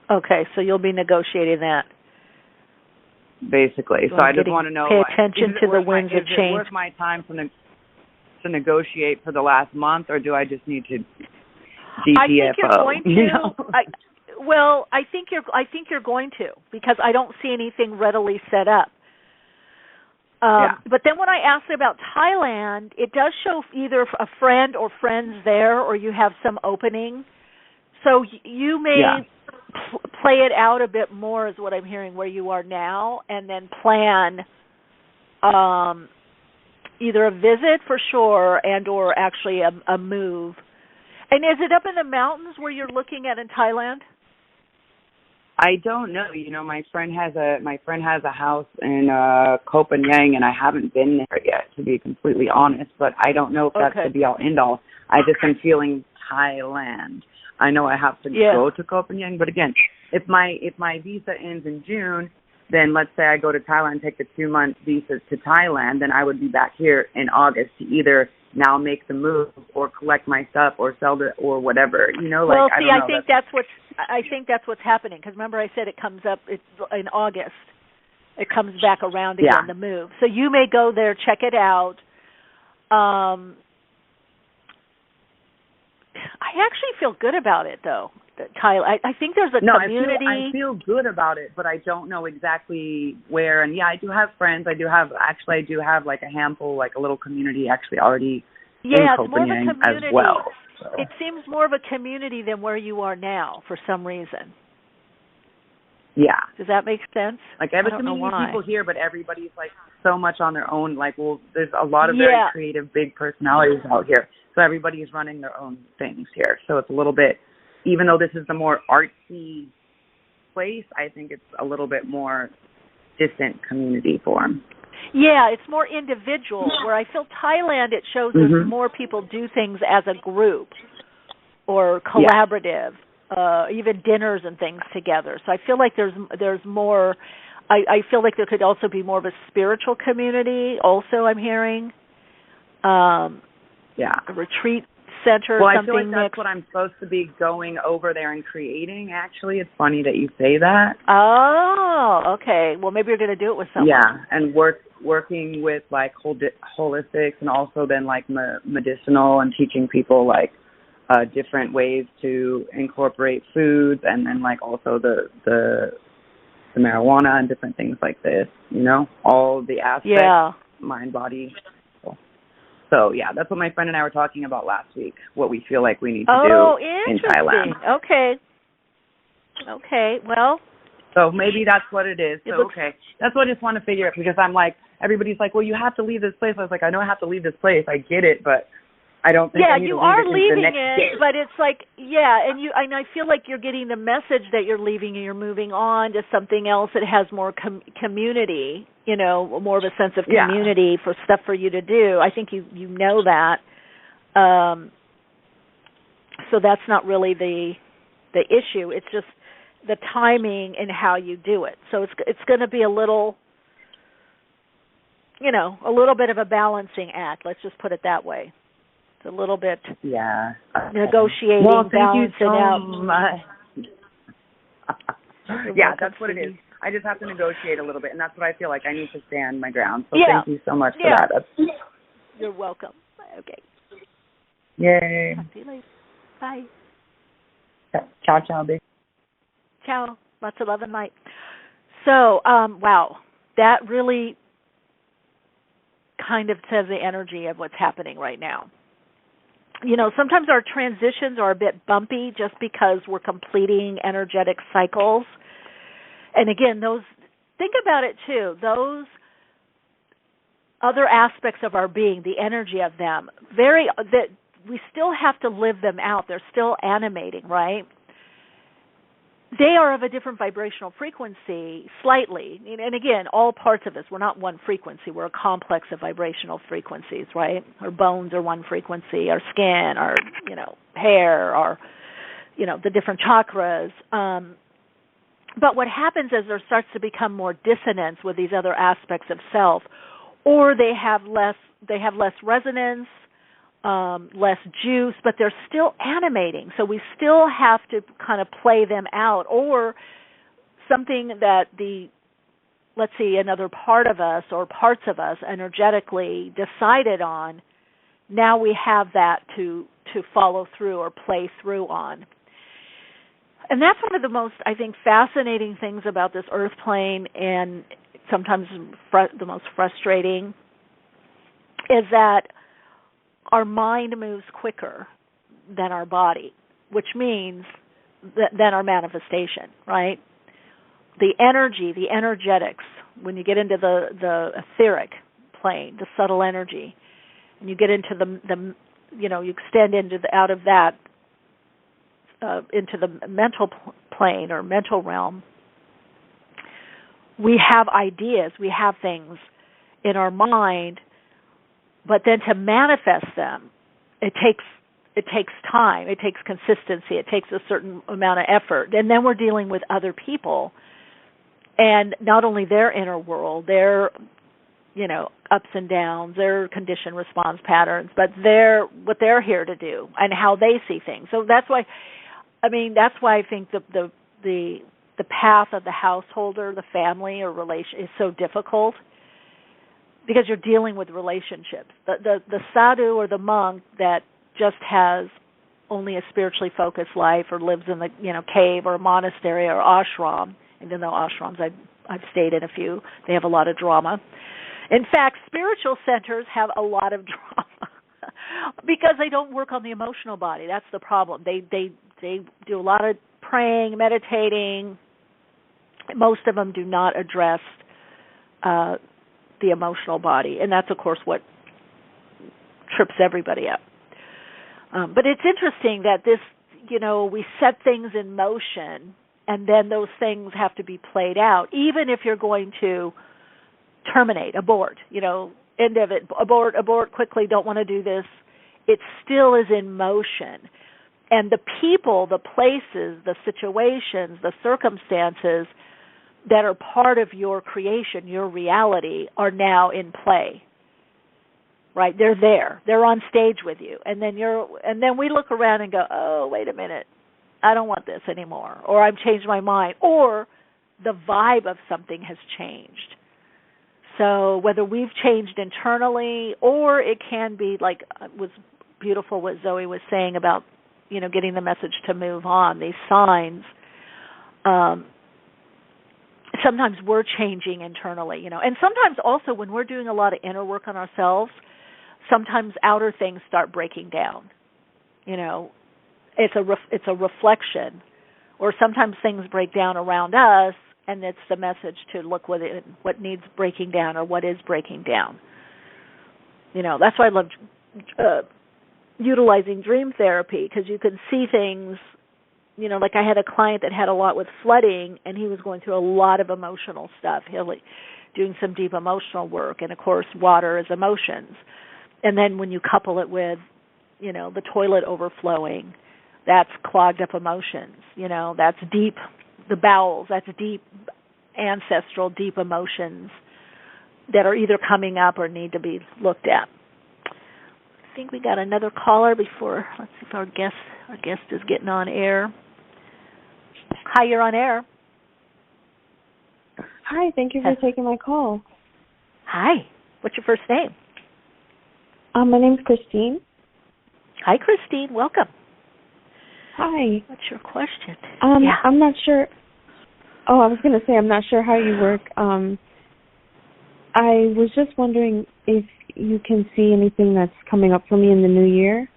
Okay, so you'll be negotiating that. Basically. So I just want to know. Pay attention to the winds of change. Is it worth my time to negotiate for the last month, or do I just need to GTFO? I think you're going to. I think you're going to, because I don't see anything readily set up. But then when I asked about Thailand, it does show either a friend or friends there, or you have some opening. So you may play it out a bit more, is what I'm hearing, where you are now, and then plan either a visit for sure and or actually a move. And is it up in the mountains where you're looking at in Thailand? I don't know. My friend has a house in Koh Phangan, and I haven't been there yet, to be completely honest. But I don't know if that's the be all end all. I just am feeling Thailand. I know I have to go to Koh Phangan, but again, if my visa ends in June, then let's say I go to Thailand, take the 2-month visa to Thailand, then I would be back here in August to either now make the move or collect my stuff or sell it or whatever. I think that's what's happening, because remember I said it comes up in August. It comes back around again, the move. So you may go there, check it out. I actually feel good about it, though. Tyler? I think there's a community. I feel good about it, but I don't know exactly where. And yeah, I do have friends. I do have like a handful, like a little community actually already in Copenhagen as well. So. It seems more of a community than where you are now for some reason. Yeah. Does that make sense? Like every community of people here, but everybody's like so much on their own. Like, well, there's a lot of very creative, big personalities out here. So everybody's running their own things here. So it's a little bit, even though this is the more artsy place, I think it's a little bit more distant community form. Yeah, it's more individual, where I feel Thailand, it shows us more people do things as a group or collaborative. Even dinners and things together. So I feel like there's more. I feel like there could also be more of a spiritual community. Also, I'm hearing. A retreat center. Well, or something I feel like that's what I'm supposed to be going over there and creating. Actually, it's funny that you say that. Oh, okay. Well, maybe you're going to do it with someone. Yeah, and working with like holistics and also then like medicinal and teaching people like. Different ways to incorporate foods, and then like also the marijuana and different things like this. You know, all the aspects, mind, body. So yeah, that's what my friend and I were talking about last week. What we feel like we need to do in Thailand. Okay. Well. So maybe that's what it is. So that's what I just want to figure out, because I'm like, everybody's like, well, you have to leave this place. I was like, I know I have to leave this place. I get it, but. I don't think I need you to are leave leaving it, but it's like, and I feel like you're getting the message that you're leaving and you're moving on to something else that has more community, you know, more of a sense of community for stuff for you to do. I think you know that. So that's not really the issue. It's just the timing and how you do it. So it's going to be a little, you know, a little bit of a balancing act. Let's just put it that way. It's a little bit negotiating, balancing out. Much. That's what it is. I just have to negotiate a little bit, and that's what I feel like. I need to stand my ground. So thank you so much for that. You're welcome. Okay. Yay. Talk to you later. Bye. Ciao, babe. Ciao. Lots of love and light. So, wow, that really kind of says the energy of what's happening right now. You know, sometimes our transitions are a bit bumpy just because we're completing energetic cycles. And again, think about it too, those other aspects of our being, the energy of them, that we still have to live them out. They're still animating, right? They are of a different vibrational frequency, slightly. And again, all parts of us, we're not one frequency. We're a complex of vibrational frequencies, right? Our bones are one frequency, our skin, our, you know, hair, our, you know, the different chakras. But what happens is there starts to become more dissonance with these other aspects of self, or they have less resonance, less juice, but they're still animating. So we still have to kind of play them out, or something that let's see, another part of us or parts of us energetically decided on. Now we have that to follow through or play through on. And that's one of the most, I think, fascinating things about this earth plane, and sometimes the most frustrating, is that our mind moves quicker than our body, which means than our manifestation, right? The energy, the energetics, when you get into the etheric plane, the subtle energy, and you get into the you know, you extend out of that into the mental plane or mental realm, we have ideas, we have things in our mind. But then to manifest them, it takes time, it takes consistency, it takes a certain amount of effort. And then we're dealing with other people, and not only their inner world, their, you know, ups and downs, their conditioned response patterns, but what they're here to do and how they see things. So that's why I think the path of the householder, the family or relation is so difficult. Because you're dealing with relationships. The sadhu or the monk that just has only a spiritually focused life or lives in the cave or a monastery or ashram. Even though ashrams I've stayed in a few, they have a lot of drama. In fact, spiritual centers have a lot of drama because they don't work on the emotional body. That's the problem. They do a lot of praying, meditating. Most of them do not address the emotional body, and that's, of course, what trips everybody up. But it's interesting that this, we set things in motion, and then those things have to be played out, even if you're going to terminate, abort, end of it, abort quickly, don't want to do this. It still is in motion. And the people, the places, the situations, the circumstances that are part of your creation, your reality, are now in play. Right? They're there. They're on stage with you. And then we look around and go, oh, wait a minute. I don't want this anymore. Or I've changed my mind. Or the vibe of something has changed. So whether we've changed internally, or it can be, like it was beautiful what Zoe was saying about, getting the message to move on, these signs. Sometimes we're changing internally, and sometimes also when we're doing a lot of inner work on ourselves, sometimes outer things start breaking down. It's a reflection, or sometimes things break down around us, and it's the message to look what needs breaking down or what is breaking down. That's why I love utilizing dream therapy, because you can see things. Like I had a client that had a lot with flooding, and he was going through a lot of emotional stuff. Doing some deep emotional work, and of course, water is emotions. And then when you couple it with, the toilet overflowing, that's clogged up emotions. That's deep, the bowels, that's deep, ancestral, deep emotions that are either coming up or need to be looked at. I think we got another caller before. Let's see if our guest is getting on air. Hi, you're on air. Hi, thank you for taking my call. Hi, what's your first name? My name's Christine. Hi, Christine. Welcome. Hi. What's your question? I'm not sure. Oh, I was going to say I'm not sure how you work. I was just wondering if you can see anything that's coming up for me in the new year.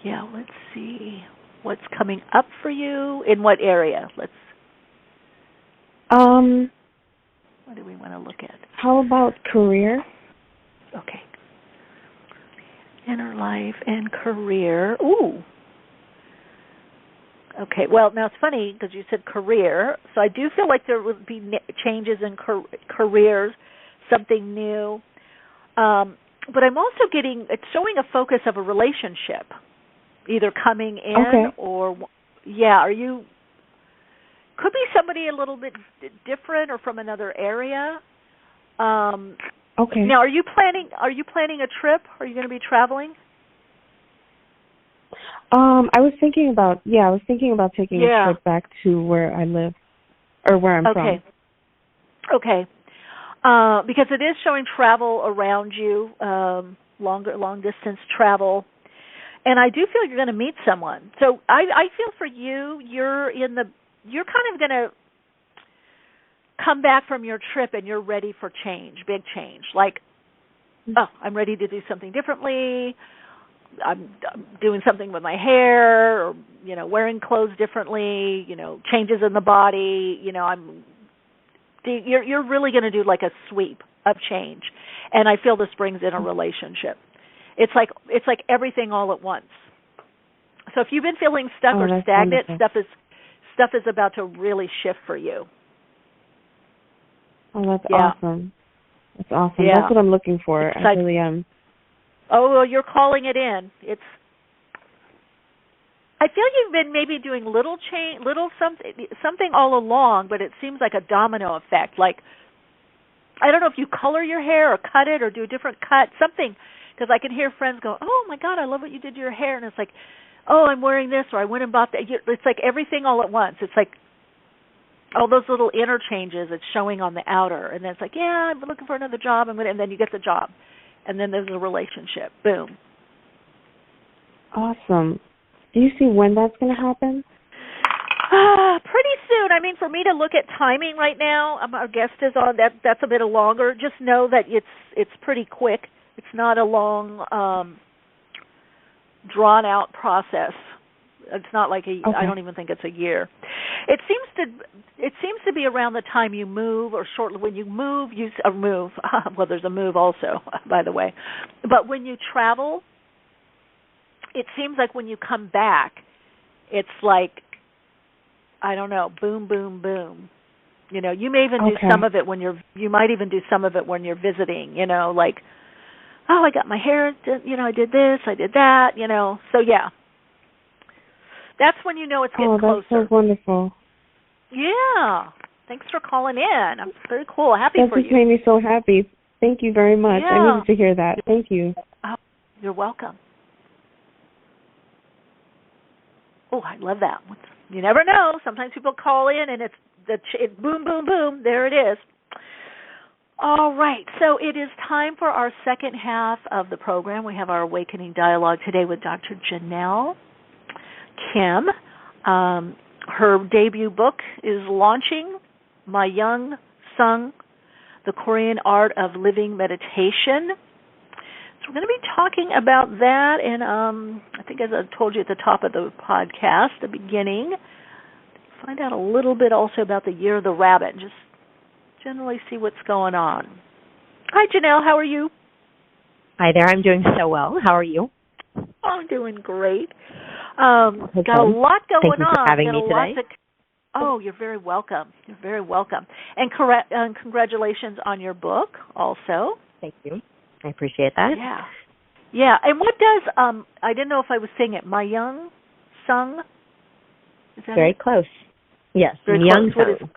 Yeah, let's see. What's coming up for you? In what area? What do we want to look at? How about career? Okay. Inner life and career. Ooh. Okay. Well, now it's funny because you said career, so I do feel like there would be changes in careers, something new. But I'm also it's showing a focus of a relationship, either coming in or, are you, could be somebody a little bit different or from another area. Okay. Now, are you planning a trip? Are you going to be traveling? I was thinking about taking a trip back to where I live, or where I'm from. Okay. Because it is showing travel around you, long distance travel, and I do feel you're going to meet someone. So I feel for you, you're kind of going to come back from your trip and you're ready for change, big change. Like, I'm ready to do something differently. I'm doing something with my hair, or wearing clothes differently. Changes in the body. You're really going to do like a sweep of change, and I feel this brings in a relationship. It's like everything all at once. So if you've been feeling stuck or stagnant, wonderful. stuff is about to really shift for you. Oh, that's awesome. That's awesome. Yeah. That's what I'm looking for. I really am. Oh, well, you're calling it in. I feel you've been maybe doing little something all along, but it seems like a domino effect. Like, I don't know if you color your hair or cut it or do a different cut, something, because I can hear friends go, oh, my God, I love what you did to your hair. And it's like, oh, I'm wearing this, or I went and bought that. It's like everything all at once. It's like all those little interchanges it's showing on the outer. And then it's like, yeah, I'm looking for another job. And then you get the job. And then there's a relationship. Boom. Awesome. Do you see when that's going to happen? Pretty soon. I mean, for me to look at timing right now, our guest is on. That's a bit longer. Just know that it's pretty quick. It's not a long, drawn out process. It's not like Okay. I don't even think it's a year. It seems to be around the time you move, or shortly when you move. Move. Well, there's a move also, by the way. But when you travel, it seems like when you come back, it's like, I don't know, boom, boom, boom. You know, you may even do some of it you might even do some of it when you're visiting, you know, like, oh, I got my hair, you know, I did this, I did that, you know. So, yeah. That's when you know it's getting closer. Oh, that's so wonderful. Yeah. Thanks for calling in. I'm very cool. Happy for you. That just made me so happy. Thank you very much. Yeah. I needed to hear that. Thank you. Oh, you're welcome. Oh, I love that one. You never know. Sometimes people call in and it's boom, boom, boom. There it is. All right. So it is time for our second half of the program. We have our Awakening Dialogue today with Dr. Jenelle Kim. Her debut book is launching, My Young Sung, The Korean Art of Living Meditation. So we're going to be talking about that, and I think as I told you at the top of the podcast, the beginning, find out a little bit also about the Year of the Rabbit, and just generally see what's going on. Hi, Jenelle. How are you? Hi there. I'm doing so well. How are you? I'm doing great. Got a lot going Thank you for on. having me today. Oh, you're very welcome. You're very welcome. And congratulations on your book also. Thank you. I appreciate that. Yeah. Yeah. And what does, I didn't know if I was saying it, My Young Sung? Is that very it? Close. Yes, very Young close. Sung.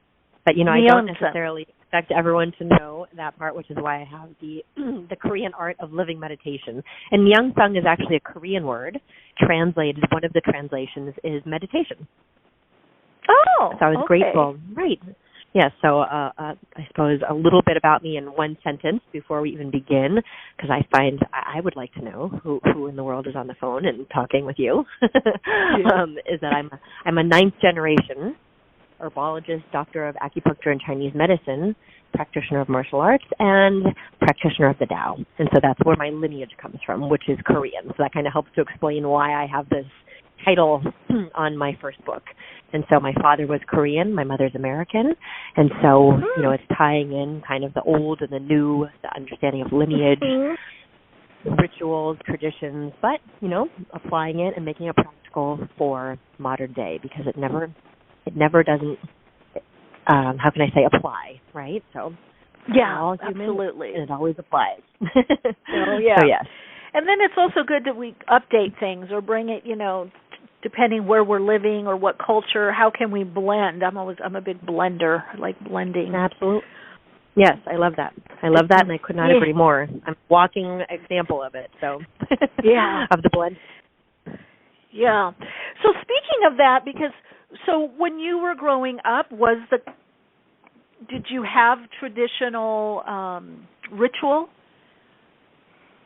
But, you know, I don't necessarily expect everyone to know that part, which is why I have the Korean Art of Living Meditation. And Young Sung is actually a Korean word. Translated, one of the translations is meditation. Oh, so I was grateful. Right. Yeah, so I suppose a little bit about me in one sentence before we even begin, because I would like to know who in the world is on the phone and talking with you, is that I'm a ninth generation herbologist, doctor of acupuncture and Chinese medicine, practitioner of martial arts, and practitioner of the Tao. And so that's where my lineage comes from, which is Korean. So that kind of helps to explain why I have this title on my first book. And so my father was Korean, my mother's American, and so, you know, it's tying in kind of the old and the new, the understanding of lineage, rituals, traditions, but, you know, applying it and making it practical for modern day, because it never doesn't, how can I say, apply, right? So yeah, all human, absolutely. And it always applies. Oh, yeah. So, yes. And then it's also good that we update things or bring it, you know, depending where we're living or what culture, how can we blend? I'm a big blender. I like blending. Absolutely. Yes, I love that. And I could not agree more. I'm a walking example of it, so yeah. Of the blend. Yeah. So speaking of that, so when you were growing up, did you have traditional ritual?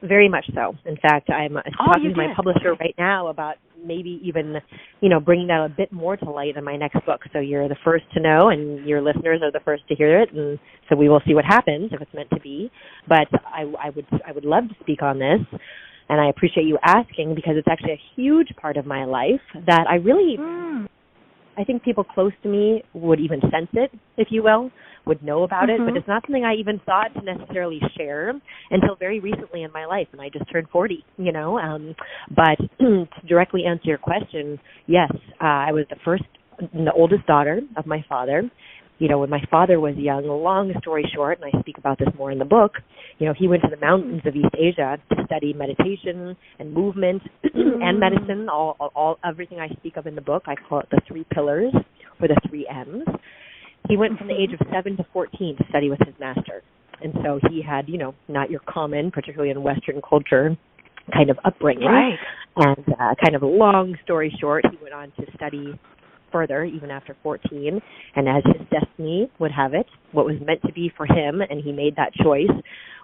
Very much so. In fact, I'm talking to my publisher right now about maybe even, you know, bringing that a bit more to light in my next book. So you're the first to know, and your listeners are the first to hear it, and so we will see what happens if it's meant to be. But I would love to speak on this, and I appreciate you asking, because it's actually a huge part of my life that I really, I think people close to me would even sense it, if you will, would know about it, but it's not something I even thought to necessarily share until very recently in my life, and I just turned 40, you know. But to directly answer your question, yes, I was the oldest daughter of my father. You know, when my father was young, long story short, and I speak about this more in the book, you know, he went to the mountains of East Asia to study meditation and movement and medicine, everything I speak of in the book. I call it the 3 pillars, or the 3 M's. He went from the age of 7 to 14 to study with his master. And so he had, you know, not your common, particularly in Western culture, kind of upbringing. Right. And kind of long story short, he went on to study further, even after 14. And as his destiny would have it, what was meant to be for him, and he made that choice,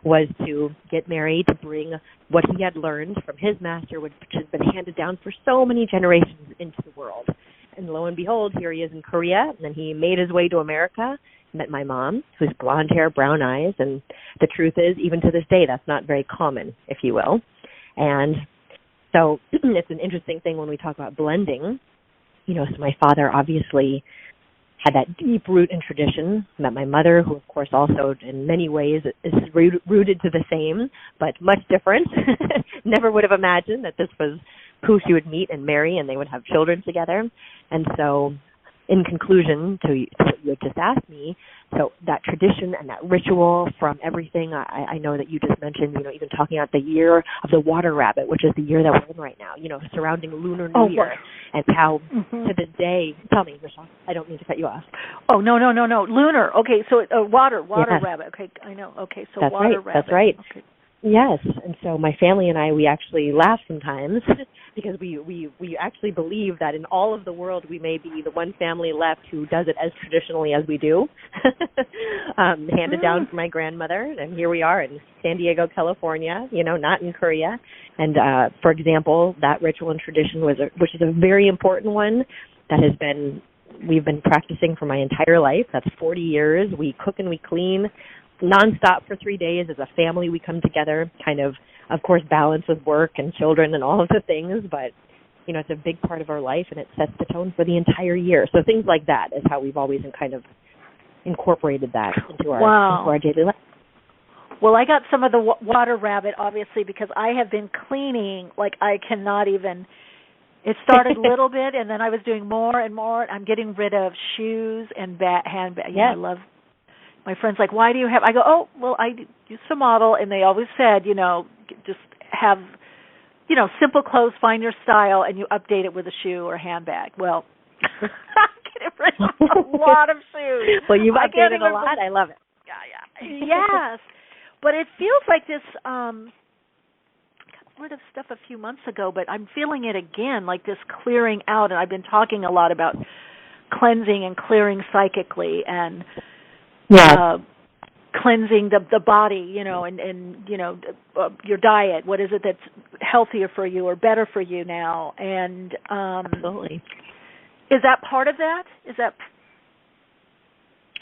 was to get married, to bring what he had learned from his master, which has been handed down for so many generations, into the world. And lo and behold, here he is in Korea, and then he made his way to America, met my mom, who's blonde hair, brown eyes, and the truth is, even to this day, that's not very common, if you will. And so it's an interesting thing when we talk about blending. You know, so my father obviously had that deep root in tradition. Met my mother, who, of course, also in many ways is rooted to the same, but much different. Never would have imagined that this was who she would meet and marry, and they would have children together. And so, in conclusion to what you had just asked me, so that tradition and that ritual from everything, I know that you just mentioned, you know, even talking about the year of the water rabbit, which is the year that we're in right now, you know, surrounding Lunar New Year, and how to this day, tell me, Michelle, I don't mean to cut you off. Oh, no. Lunar. Okay, so water rabbit. Okay, I know. Okay, so that's water right. rabbit. That's right. Okay. Yes, and so my family and I, we actually laugh sometimes because we actually believe that in all of the world we may be the one family left who does it as traditionally as we do, handed down from my grandmother, and here we are in San Diego, California, you know, not in Korea. And for example, that ritual and tradition which is a very important one that we've been practicing for my entire life. That's 40 years. We cook and we clean nonstop for 3 days as a family. We come together, kind of course, balance with work and children and all of the things, but, you know, it's a big part of our life, and it sets the tone for the entire year. So things like that is how we've always kind of incorporated that into our daily life. Well, I got some of the water rabbit, obviously, because I have been cleaning like I cannot even. It started a little bit, and then I was doing more and more. I'm getting rid of shoes and handbags. Yes. You know, I love. My friend's like, why do you have? I go, oh, well, I used to model, and they always said, you know, just have, you know, simple clothes, find your style, and you update it with a shoe or a handbag. Well, I'm getting rid of a lot of shoes. Well, you've updated a lot. I love it. Yeah. Yes. But it feels like this, I got rid of stuff a few months ago, but I'm feeling it again, like this clearing out, and I've been talking a lot about cleansing and clearing psychically, and cleansing the body, you know, and you know, your diet. What is it that's healthier for you or better for you now? And absolutely, is that part of that? Is that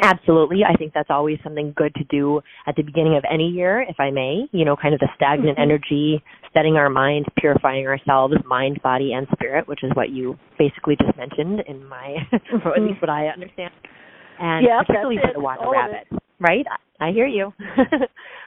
absolutely? I think that's always something good to do at the beginning of any year, if I may. You know, kind of the stagnant energy, setting our mind, purifying ourselves, mind, body, and spirit, which is what you basically just mentioned in my, at least what I understand. And particularly for the water rabbit, right? I hear you.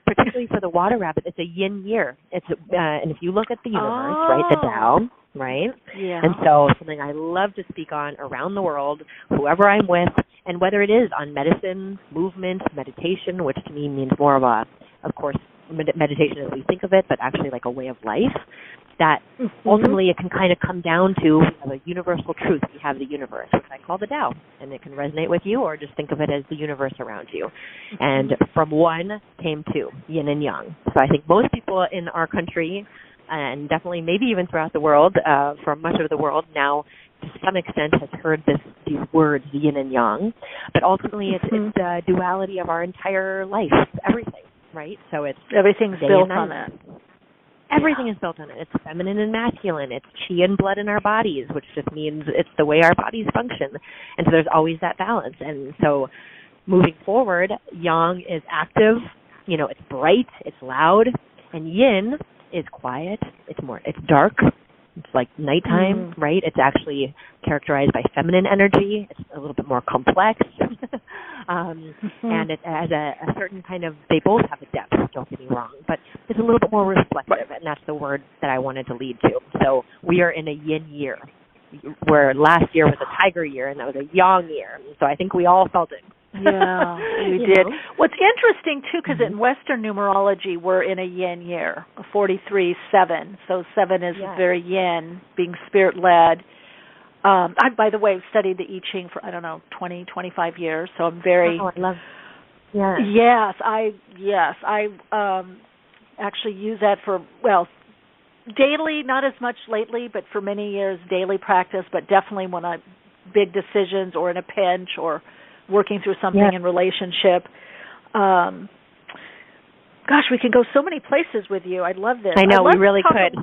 Particularly for the water rabbit, it's a yin year. It's and if you look at the universe, right, the Tao, right? Yeah. And so something I love to speak on around the world, whoever I'm with, and whether it is on medicine, movement, meditation, which to me means more of course, meditation as we think of it, but actually like a way of life, that ultimately it can kind of come down to we have a universal truth. We have the universe, which I call the Tao, and it can resonate with you or just think of it as the universe around you. And from one came two, yin and yang. So I think most people in our country, and definitely maybe even throughout the world, for much of the world now, to some extent has heard these words, yin and yang. But ultimately it's the duality of our entire life, everything, right? So it's everything's built on that. Everything is built on it. It's feminine and masculine. It's chi and blood in our bodies, which just means it's the way our bodies function. And so there's always that balance. And so moving forward, yang is active, you know, it's bright, it's loud, and yin is quiet, it's dark. It's like nighttime, right? It's actually characterized by feminine energy. It's a little bit more complex. And it has a certain kind of, they both have a depth, don't get me wrong, but it's a little bit more reflective, and that's the word that I wanted to lead to. So we are in a yin year, where last year was a tiger year, and that was a yang year. So I think we all felt it. Yeah, we did. What's interesting, too, because in Western numerology, we're in a yin year, a 43-7. So 7 is very yin, being spirit-led. I, by the way, studied the I Ching for, 20, 25 years, so I'm very... Oh, I love Yes, I actually use that for, daily, not as much lately, but for many years, daily practice, but definitely when I big decisions or in a pinch or working through something in relationship. Gosh, we can go so many places with you. I love this. I know, we really could.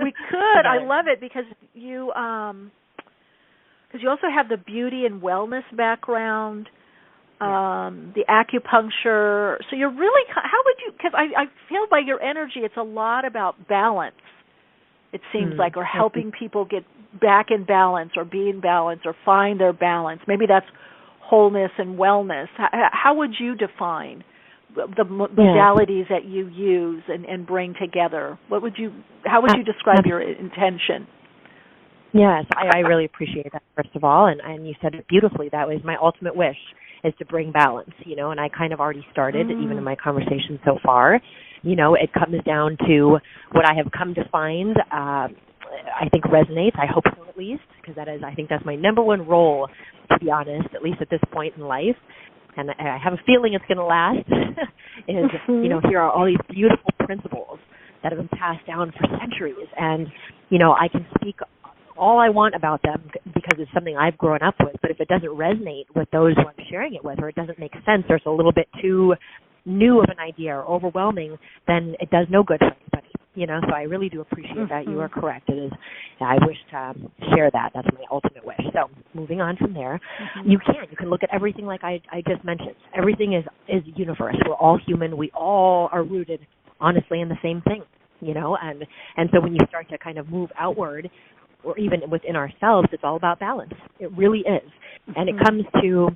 We could. I love it because you also have the beauty and wellness background, the acupuncture. So you're really, how would you, because I feel by your energy it's a lot about balance, it seems like, or helping people get back in balance or be in balance or find their balance. Maybe that's wholeness and wellness. How would you define the modalities that you use and bring together? How would you describe your intention? Yes, I really appreciate that, first of all, and you said it beautifully. That was my ultimate wish, is to bring balance, and I kind of already started, even in my conversation so far. It comes down to what I have come to find, I think resonates, I hope so at least, because I think that's my number one role, to be honest, at least at this point in life. And I have a feeling it's going to last, is, here are all these beautiful principles that have been passed down for centuries. And, I can speak all I want about them because it's something I've grown up with. But if it doesn't resonate with those who I'm sharing it with, or it doesn't make sense, or it's a little bit too new of an idea or overwhelming, then it does no good for anybody. So I really do appreciate that. You are correct. It is. I wish to share that. That's my ultimate wish. So moving on from there, you can look at everything like I just mentioned. Everything is universe. We're all human. We all are rooted, honestly, in the same thing. And so when you start to kind of move outward, or even within ourselves, it's all about balance. It really is. And it comes to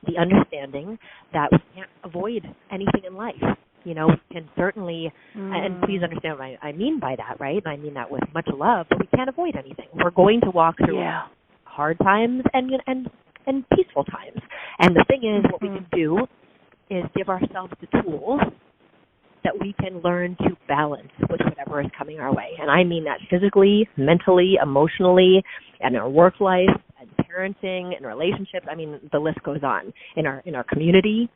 the understanding that we can't avoid anything in life. We can certainly, and please understand what I mean by that, right? And I mean that with much love, but we can't avoid anything. We're going to walk through hard times and peaceful times. And the thing is, what we can do is give ourselves the tools that we can learn to balance with whatever is coming our way. And I mean that physically, mentally, emotionally, and in our work life, and parenting, and relationships. I mean, the list goes on. In our community,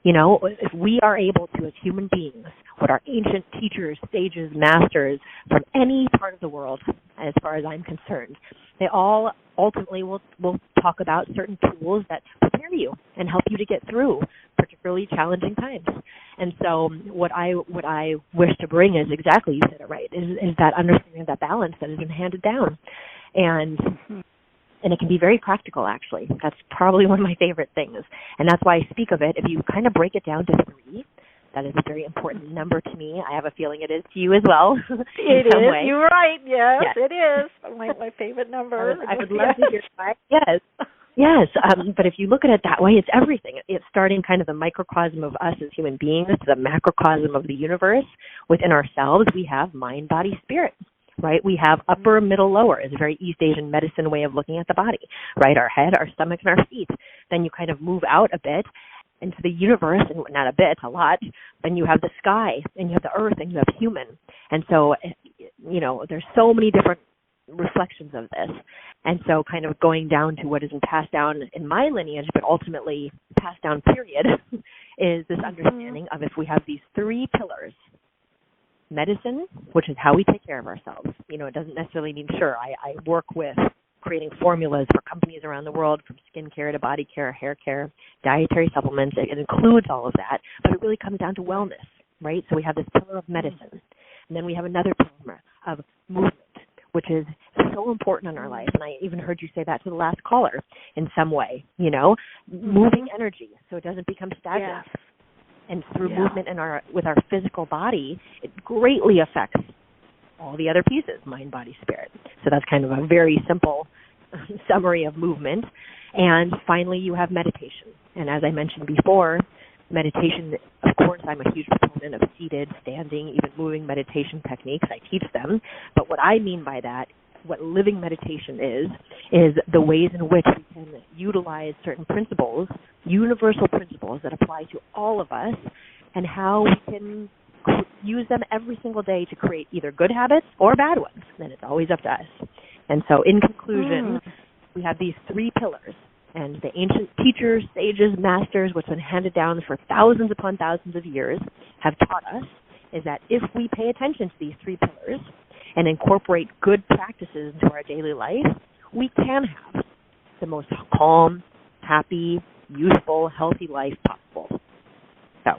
if we are able to, as human beings, what our ancient teachers, sages, masters from any part of the world, as far as I'm concerned, they all ultimately will talk about certain tools that prepare you and help you to get through particularly challenging times. And so what I wish to bring is exactly, you said it right, is that understanding of that balance that has been handed down. And it can be very practical, actually. That's probably one of my favorite things. And that's why I speak of it. If you kind of break it down to 3, that is a very important number to me. I have a feeling it is to you as well. It is. Way. You're right. Yes, it is. My favorite number. I would love to hear that. Yes. Yes, but if you look at it that way, it's everything. It's starting kind of the microcosm of us as human beings to the macrocosm of the universe. Within ourselves, we have mind, body, spirit, right? We have upper, middle, lower. It's a very East Asian medicine way of looking at the body, right? Our head, our stomach, and our feet. Then you kind of move out a bit into the universe, and not a bit, a lot. Then you have the sky, and you have the earth, and you have human. And so, there's so many different reflections of this. And so kind of going down to what has been passed down in my lineage, but ultimately passed down, period, is this understanding of if we have these 3 pillars. Medicine, which is how we take care of ourselves. It doesn't necessarily mean, I work with creating formulas for companies around the world, from skincare to body care, hair care, dietary supplements. It includes all of that, but it really comes down to wellness, right? So we have this pillar of medicine, and then we have another pillar of movement, which is so important in our life. And I even heard you say that to the last caller in some way, moving energy so it doesn't become stagnant. Yes. And through movement with our physical body, it greatly affects all the other pieces, mind, body, spirit. So that's kind of a very simple summary of movement. And finally, you have meditation. And as I mentioned before, meditation, of course, I'm a huge proponent of seated, standing, even moving meditation techniques. I teach them. But what I mean by that, what living meditation is the ways in which we can utilize certain principles, universal principles that apply to all of us, and how we can use them every single day to create either good habits or bad ones. And it's always up to us. And so in conclusion, we have these 3 pillars. And the ancient teachers, sages, masters, what's been handed down for thousands upon thousands of years, have taught us is that if we pay attention to these 3 pillars and incorporate good practices into our daily life, we can have the most calm, happy, useful, healthy life possible. So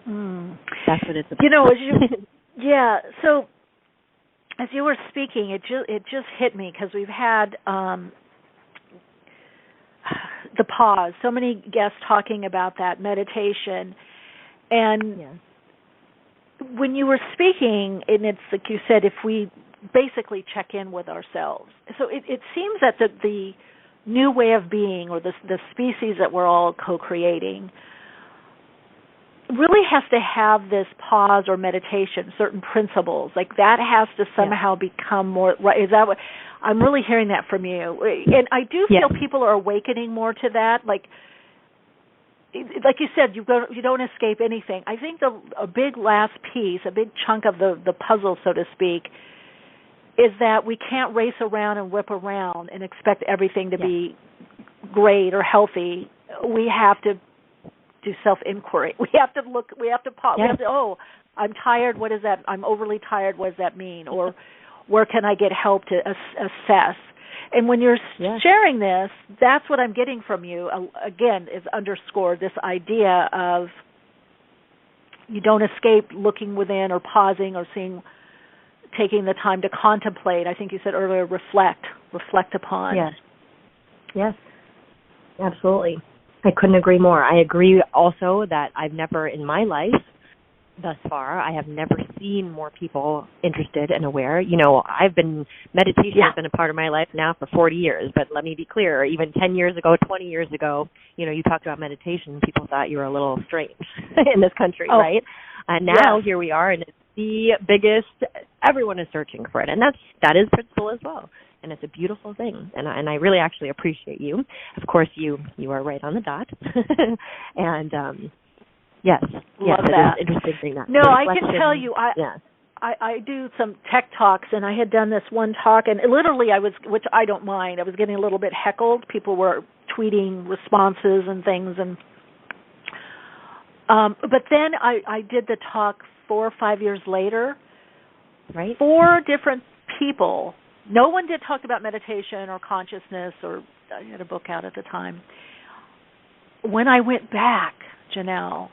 That's what it's about. You know, yeah. So as you were speaking, it just hit me because we've had the pause. So many guests talking about that meditation, and when you were speaking, and it's like you said, if we basically check in with ourselves. So it seems that the new way of being, or the species that we're all co-creating, really has to have this pause or meditation, certain principles. Like that has to somehow become more, right? Is that what, I'm really hearing that from you. And I do feel people are awakening more to that. Like you said, you don't escape anything. I think a big last piece, a big chunk of the puzzle, so to speak, is that we can't race around and whip around and expect everything to be great or healthy. We have to do self-inquiry. We have to look, we have to pause. We have to, I'm tired, what is that? I'm overly tired, what does that mean? Or where can I get help to assess? And when you're sharing this, that's what I'm getting from you, again, is underscored this idea of you don't escape looking within or pausing or taking the time to contemplate. I think you said earlier, reflect upon. Yes, absolutely. I couldn't agree more. I agree also that I've never in my life thus far, I have never seen more people interested and aware. You know, meditation has been a part of my life now for 40 years, but let me be clear, even 10 years ago, 20 years ago, you know, you talked about meditation, people thought you were a little strange in this country, right? And now here we are, and it's the biggest, everyone is searching for it, and that is principle as well. And it's a beautiful thing, and I really actually appreciate you. Of course, you are right on the dot, and yes, love that. It is interesting thing. That no, I can tell you, I do some tech talks, and I had done this one talk, and literally which I don't mind. I was getting a little bit heckled. People were tweeting responses and things, and but then I did the talk 4 or 5 years later. Right. 4 different people. No one did talk about meditation or consciousness, or I had a book out at the time. When I went back, Jenelle,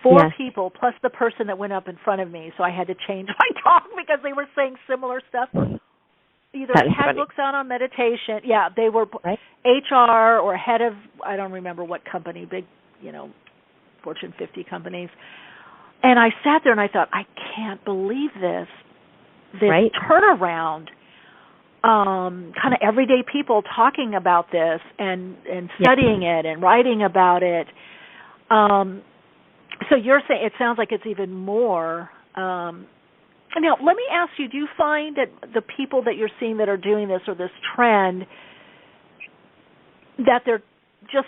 4 people plus the person that went up in front of me, so I had to change my talk because they were saying similar stuff. Either had books out on meditation, they were HR or head of, I don't remember what company, big, Fortune 50 companies. And I sat there and I thought, I can't believe this turnaround. Kind of everyday people talking about this and studying it and writing about it. So you're saying it sounds like it's even more. Now, let me ask you, do you find that the people that you're seeing that are doing this or this trend, that they're just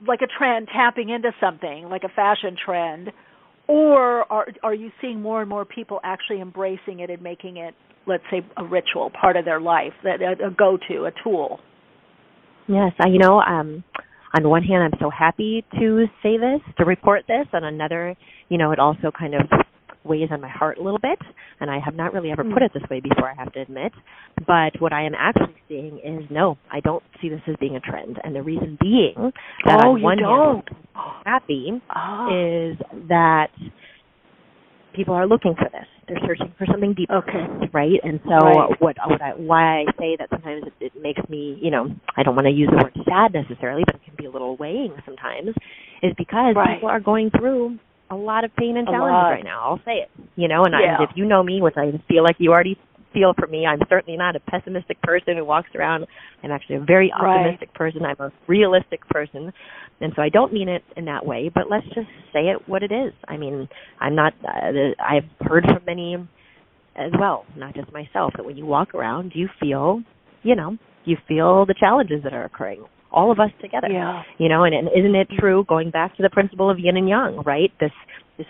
like a trend tapping into something, like a fashion trend, or are you seeing more and more people actually embracing it and making it, let's say, a ritual, part of their life, a go-to, a tool? Yes, on one hand, I'm so happy to say this, to report this. On another, it also kind of weighs on my heart a little bit, and I have not really ever put it this way before, I have to admit. But what I am actually seeing is, no, I don't see this as being a trend. And the reason being that on one hand, I'm happy is that people are looking for this. They're searching for something deeper, right? And so why I say that sometimes it makes me, I don't want to use the word sad necessarily, but it can be a little weighing sometimes, is because people are going through a lot of pain and challenges right now. I'll say it, and if you know me, which I feel like you already feel for me, I'm certainly not a pessimistic person who walks around. I'm actually a very optimistic person. I'm a realistic person. And so I don't mean it in that way, but let's just say it what it is. I mean, I'm not, I've heard from many as well, not just myself, that when you walk around, you feel the challenges that are occurring. All of us together, and isn't it true, going back to the principle of yin and yang, right? This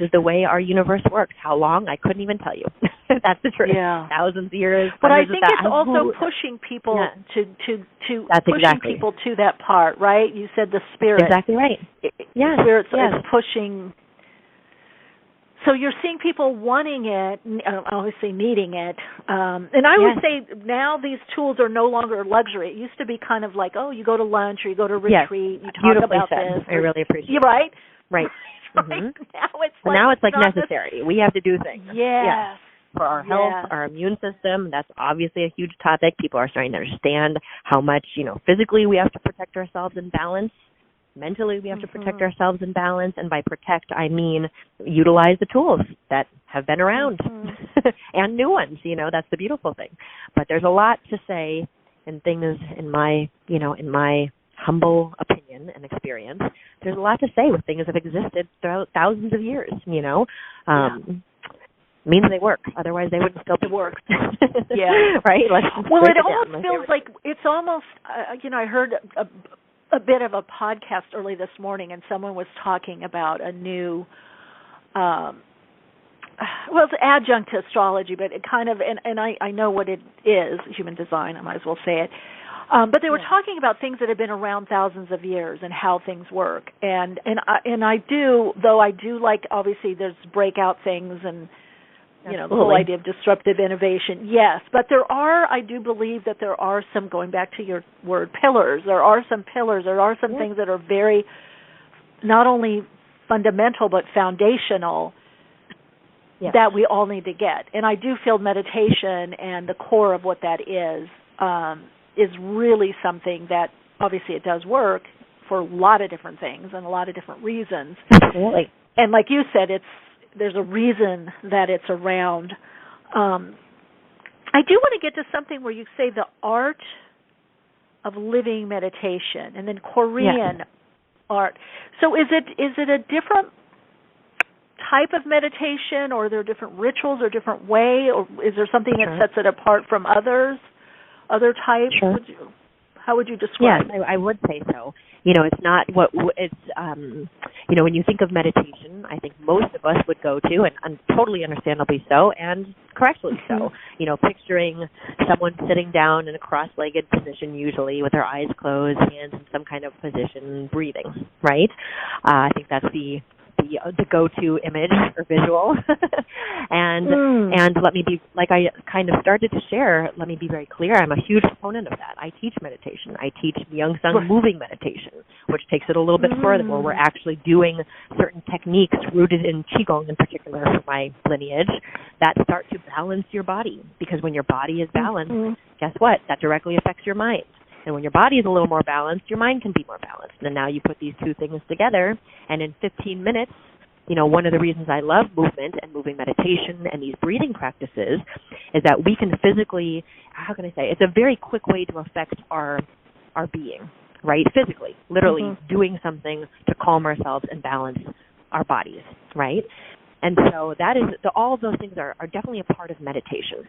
is the way our universe works. How long? I couldn't even tell you. That's the truth. Thousands of years. But I think it's also pushing people to pushing people to that part, right? You said the spirit. Exactly right. Spirit is pushing. So you're seeing people wanting it, obviously needing it. And I would say now these tools are no longer luxury. It used to be kind of like, you go to lunch or you go to retreat, you talk about this. I really appreciate it. Right? Right. Right? Now it's like necessary. We have to do things. Yes. For our health, our immune system, that's obviously a huge topic. People are starting to understand how much, physically we have to protect ourselves in balance. Mentally, we have to protect ourselves in balance. And by protect, I mean utilize the tools that have been around and new ones. That's the beautiful thing. But there's a lot to say and things in my humble opinion and experience. There's a lot to say with things that have existed throughout thousands of years, means they work. Otherwise, they wouldn't still be work. Right? Well, it almost feels like it's almost, I heard a bit of a podcast early this morning, and someone was talking about a new, it's adjunct to astrology, but it kind of, and I know what it is, human design, I might as well say it. But they were talking about things that have been around thousands of years and how things work. And I do like, obviously, there's breakout things and, the whole idea of disruptive innovation. Yes, but I do believe that there are some, going back to your word, pillars. There are some pillars. There are some things that are very, not only fundamental, but foundational that we all need to get. And I do feel meditation and the core of what that is really something that, obviously, it does work for a lot of different things and a lot of different reasons. Absolutely. And like you said, there's a reason that it's around. I do want to get to something where you say the art of living meditation and then Korean art. So is it a different type of meditation, or are there different rituals or different way, or is there something that sets it apart from other types? Sure. How would you describe it? Yes, I would say so. It's not what it's, when you think of meditation, I think most of us would go to, and totally understandably so, and correctly so, picturing someone sitting down in a cross-legged position, usually with their eyes closed, hands in some kind of position, breathing, right? I think that's the go-to image or visual. And let me be, like I kind of started to share, let me be very clear, I'm a huge proponent of that. I teach meditation. I teach Young-Sung moving meditation, which takes it a little bit further, where we're actually doing certain techniques rooted in Qigong in particular for my lineage that start to balance your body. Because when your body is balanced, guess what? That directly affects your mind. And when your body is a little more balanced, your mind can be more balanced. And now you put these two things together, and in 15 minutes, one of the reasons I love movement and moving meditation and these breathing practices is that we can physically, it's a very quick way to affect our being, right? Physically, literally doing something to calm ourselves and balance our bodies, right? And so that is, all of those things are definitely a part of meditation.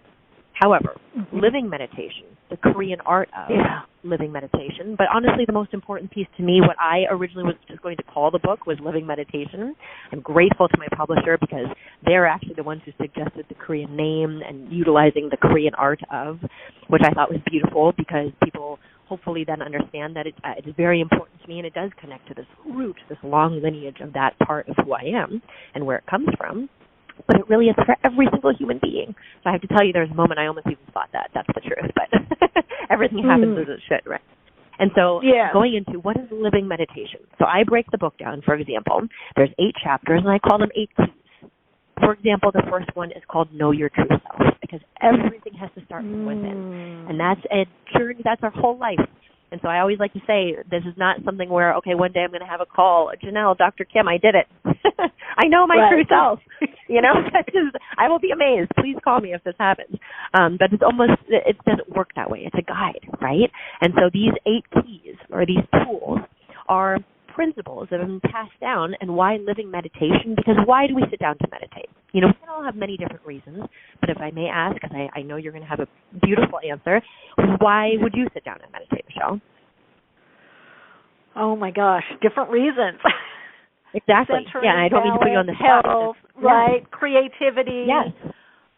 However, living meditation, the Korean art of living meditation, but honestly the most important piece to me, what I originally was just going to call the book, was Living Meditation. I'm grateful to my publisher because they're actually the ones who suggested the Korean name and utilizing the Korean art of, which I thought was beautiful because people hopefully then understand that it is very important to me, and it does connect to this root, this long lineage of that part of who I am and where it comes from. But it really is for every single human being. So I have to tell you, there was a moment I almost even thought that's the truth, but everything happens as it should, right? And so going into what is living meditation. So I break the book down, for example. There's 8 chapters, and I call them 8 keys. For example, the first one is called Know Your True Self, because everything has to start from within. And that's a journey, that's our whole life. And so I always like to say, this is not something where, okay, one day I'm going to have a call, Jenelle, Dr. Kim, I did it. I know my true self. I will be amazed. Please call me if this happens. But it doesn't work that way. It's a guide, right? And so these 8 keys, or these tools, are principles that have been passed down. And why living meditation? Because why do we sit down to meditate? We can all have many different reasons, but if I may ask, because I know you're going to have a beautiful answer, why would you sit down and meditate, Michele? Oh my gosh, different reasons. Exactly. I don't mean to put you on the spot. Health, right? Creativity. Yes.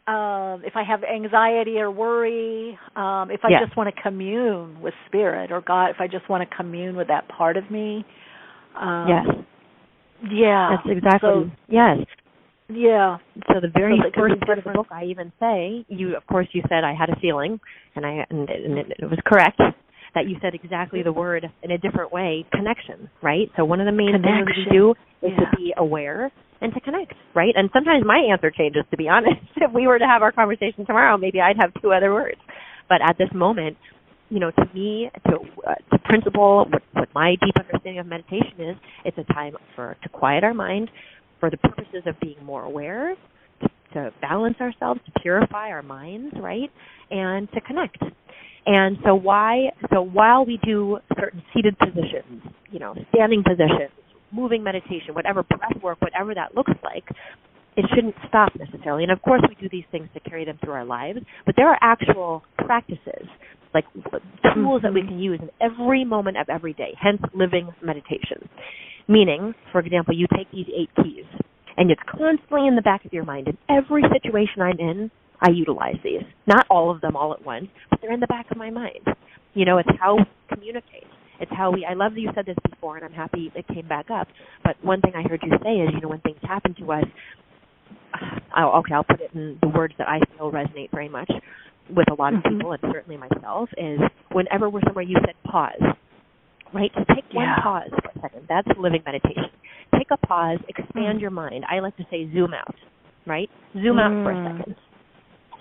If I have anxiety or worry, if I just want to commune with spirit or God, if I just want to commune with that part of me. Yes. Yeah. That's exactly. Yes. Yeah. So the very first part of the book, I even say, you said I had a feeling, and it was correct, that you said exactly the word in a different way, connection, right? So one of the main things we do is to be aware and to connect, right? And sometimes my answer changes, to be honest. If we were to have our conversation tomorrow, maybe I'd have 2 other words. But at this moment, to me, to principle, what my deep understanding of meditation is, it's a time to quiet our mind for the purposes of being more aware, to balance ourselves, to purify our minds, right, and to connect. And so while we do certain seated positions, standing positions, moving meditation, whatever breath work, whatever that looks like, it shouldn't stop necessarily. And of course we do these things to carry them through our lives, but there are actual practices, like tools that we can use in every moment of every day, hence living meditation. Meaning, for example, you take these 8 keys, and it's constantly in the back of your mind. In every situation I'm in, I utilize these. Not all of them all at once, but they're in the back of my mind. It's how we communicate. It's how I love that you said this before, and I'm happy it came back up. But one thing I heard you say is, when things happen to us, I'll put it in the words that I feel resonate very much with a lot of people, and certainly myself, is whenever we're somewhere, you said pause, right? So take one pause for a second. That's living meditation. Take a pause, expand your mind. I like to say zoom out, right? Zoom out for a second.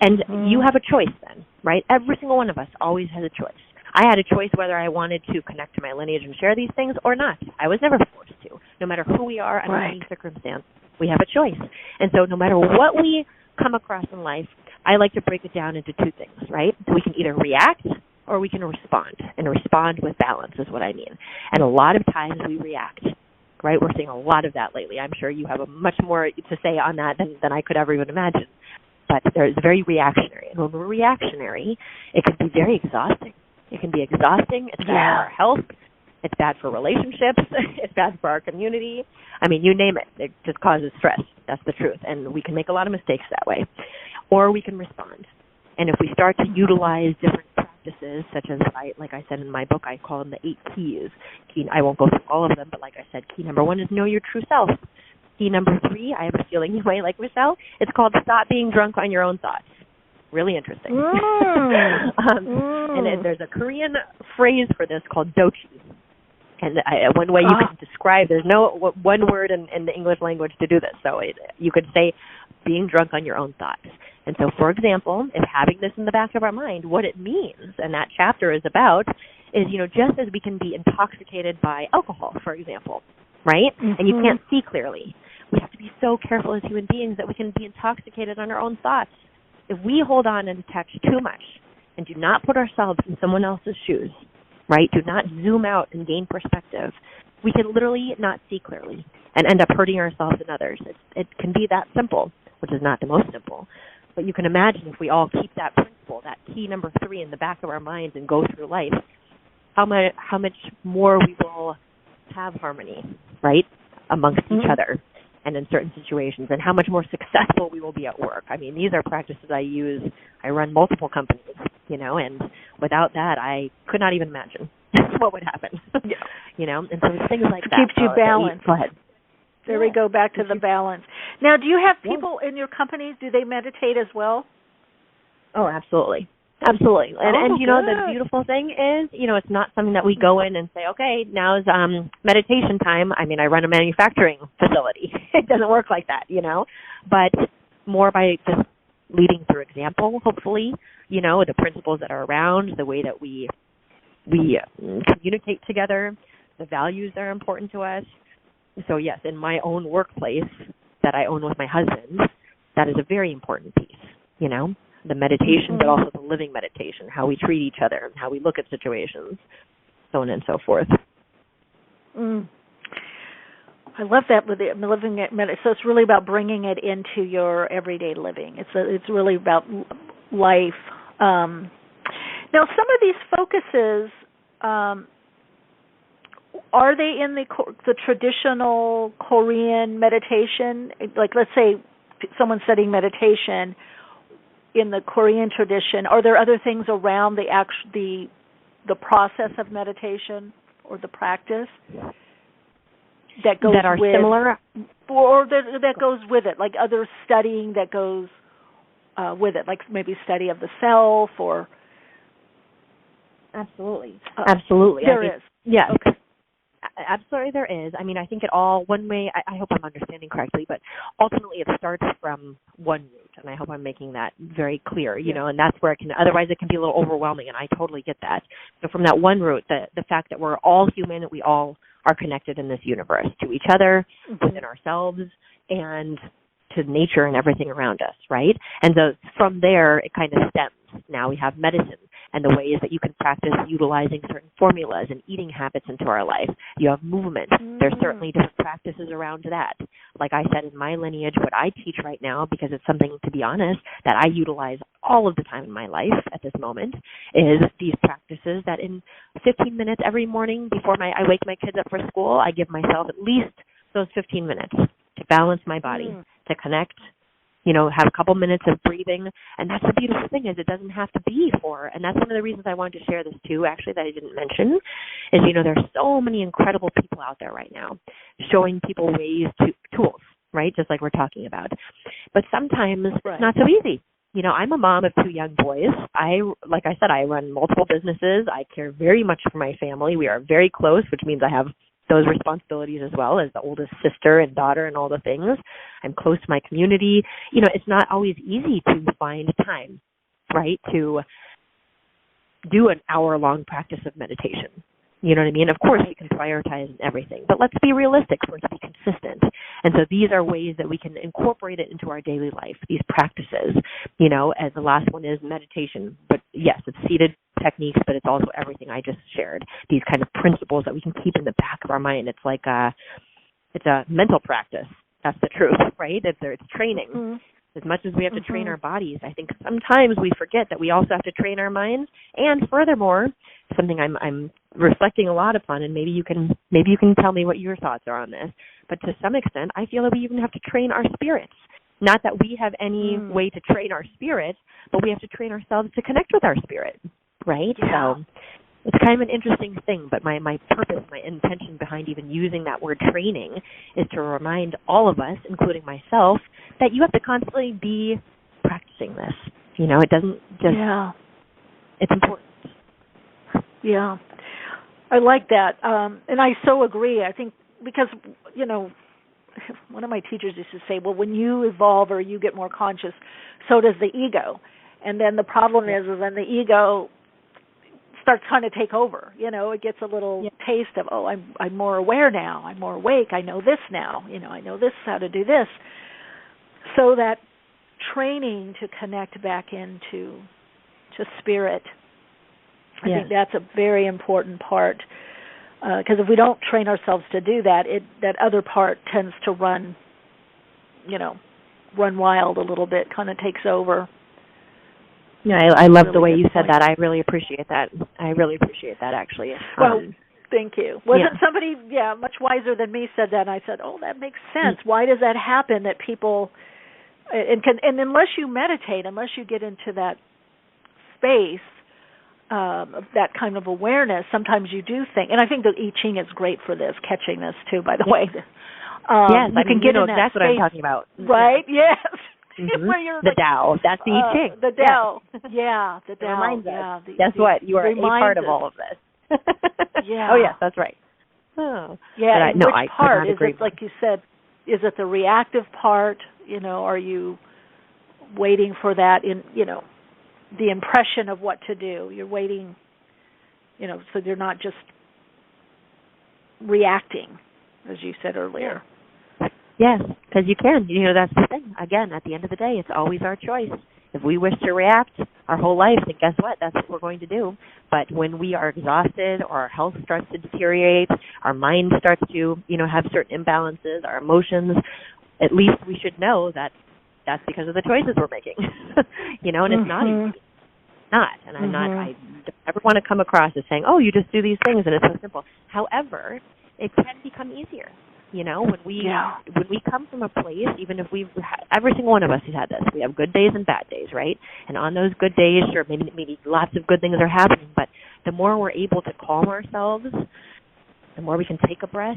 And you have a choice then, right? Every single one of us always has a choice. I had a choice whether I wanted to connect to my lineage and share these things or not. I was never forced to. No matter who we are under any circumstance, we have a choice. And so no matter what we come across in life, I like to break it down into 2 things, right? So we can either react or we can respond. And respond with balance is what I mean. And a lot of times we react, right? We're seeing a lot of that lately. I'm sure you have much more to say on that than I could ever even imagine. But it's very reactionary. And when we're reactionary, it can be very exhausting. It can be exhausting. It's bad for our health. It's bad for relationships. It's bad for our community. I mean, you name it. It just causes stress. That's the truth. And we can make a lot of mistakes that way. Or we can respond. And if we start to utilize different practices, such as, like I said in my book, I call them the 8 keys. I won't go through all of them, but like I said, key number 1 is know your true self. Key number 3, I have a feeling you might like, Michelle, it's called stop being drunk on your own thoughts. Really interesting. And there's a Korean phrase for this called dochi. And one way you can describe, there's no one word in the English language to do this. So you could say being drunk on your own thoughts. And so, for example, if having this in the back of our mind, what it means, and that chapter is about, is, just as we can be intoxicated by alcohol, for example, right? And you can't see clearly. We have to be so careful as human beings that we can be intoxicated on our own thoughts. If we hold on and attach too much and do not put ourselves in someone else's shoes, right, do not zoom out and gain perspective, we can literally not see clearly and end up hurting ourselves and others. It can be that simple, which is not the most simple. But you can imagine if we all keep that principle, that key number 3 in the back of our minds and go through life, how much more we will have harmony, right, amongst each other and in certain situations, and how much more successful we will be at work. I mean, these are practices I use. I run multiple companies, and without that, I could not even imagine what would happen, and so things like that. Keeps you balanced. Go ahead. There we go, back to the balance. Now, do you have people in your companies, do they meditate as well? Oh, absolutely. Absolutely. And the beautiful thing is, it's not something that we go in and say, okay, now is meditation time. I mean, I run a manufacturing facility. It doesn't work like that, but more by just leading through example, hopefully, the principles that are around, the way that we communicate together, the values that are important to us. So, yes, in my own workplace that I own with my husband, that is a very important piece, the meditation, but also the living meditation, how we treat each other, how we look at situations, so on and so forth. I love that with the living meditation. So it's really about bringing it into your everyday living. It's really about life. Now, some of these focuses, are they in the traditional Korean meditation? Like, let's say someone's studying meditation in the Korean tradition. Are there other things around the process of meditation or the practice that goes that are with, similar, or that goes with it, like other studying that goes with it, like maybe study of the self, or Absolutely. Absolutely. There is. Yes. Okay. Absolutely there is. I mean, I think it all, one way, I hope I'm understanding correctly, but ultimately it starts from one root, and I hope I'm making that very clear, you know, and that's where it can, otherwise it can be a little overwhelming, and I totally get that. So from that one root, the fact that we're all human, that we all are connected in this universe, to each other, within ourselves, and to nature and everything around us, right? And so from there, it kind of stems. Now we have medicine and the ways that you can practice utilizing certain formulas and eating habits into our life. You have movement. There's certainly different practices around that. Like I said, in my lineage, what I teach right now, because it's something, to be honest, that I utilize all of the time in my life at this moment, is these practices that in 15 minutes every morning before I wake my kids up for school, I give myself at least those 15 minutes to balance my body, to connect, you know, have a couple minutes of breathing. And that's the beautiful thing, is it doesn't have to be and that's one of the reasons I wanted to share this too, actually, that I didn't mention, is, you know, there's so many incredible people out there right now showing people ways tools, right, just like we're talking about. But sometimes it's not so easy. You know, I'm a mom of 2 young boys. Like I said, I run multiple businesses. I care very much for my family. We are very close, which means I have those responsibilities as well as the oldest sister and daughter and all the things. I'm close to my community. You know, it's not always easy to find time, right, to do an hour-long practice of meditation. You know what I mean? Of course, we can prioritize everything, but let's be realistic for it to be consistent. And so these are ways that we can incorporate it into our daily life, these practices, you know, as the last one is meditation. But yes, it's seated techniques, but it's also everything I just shared, these kind of principles that we can keep in the back of our mind. It's like it's a mental practice. That's the truth, right? It's training. As much as we have to train our bodies, I think sometimes we forget that we also have to train our minds. And furthermore, something I'm reflecting a lot upon, and maybe you can tell me what your thoughts are on this, but to some extent, I feel that we even have to train our spirits. Not that we have any way to train our spirits, but we have to train ourselves to connect with our spirit, right? Yeah. So it's kind of an interesting thing, but my purpose, my intention behind even using that word training is to remind all of us, including myself, that you have to constantly be practicing this. You know, it doesn't just... Yeah. It's important. Yeah. I like that. And I so agree. I think because, you know, one of my teachers used to say, well, when you evolve or you get more conscious, so does the ego. And then the problem is then the ego starts trying to take over. You know, it gets a little taste of, oh, I'm more aware now. I'm more awake. I know this now. You know, I know this, how to do this. So that training to connect back into spirit, I think that's a very important part. Because if we don't train ourselves to do that, that other part tends to run wild a little bit, kind of takes over. Yeah, I love really the way you said point. that. I really appreciate that. Actually. Well, thank you. Wasn't somebody, much wiser than me said that, and I said, oh, that makes sense. Why does that happen that people, and unless you meditate, unless you get into that space, that kind of awareness, sometimes you do think, and I think the I Ching is great for this, catching this too, by the way. Yes, you can get you know in that exactly space, what I'm talking about. Right? Yes. Where you're the Tao. That's the I Ching. The Tao. Yeah, the Tao. Reminds us. Guess what? You are a part of all of this. Yeah. Oh, yes, that's right. Oh. Yeah, and which part? Is it, more. like you said, is it the reactive part? You know, are you waiting for that the impression of what to do? You're waiting, so you're not just reacting, as you said earlier. Yes, because you can. That's the thing. Again, at the end of the day, it's always our choice. If we wish to react our whole life, then guess what? That's what we're going to do. But when we are exhausted or our health starts to deteriorate, our mind starts to, have certain imbalances, our emotions, at least we should know that that's because of the choices we're making. And it's not easy. Not. And I don't ever want to come across as saying, oh, you just do these things and it's so simple. However, it can become easier. When we come from a place, even if every single one of us has had this, we have good days and bad days, right? And on those good days, sure, maybe lots of good things are happening, but the more we're able to calm ourselves, the more we can take a breath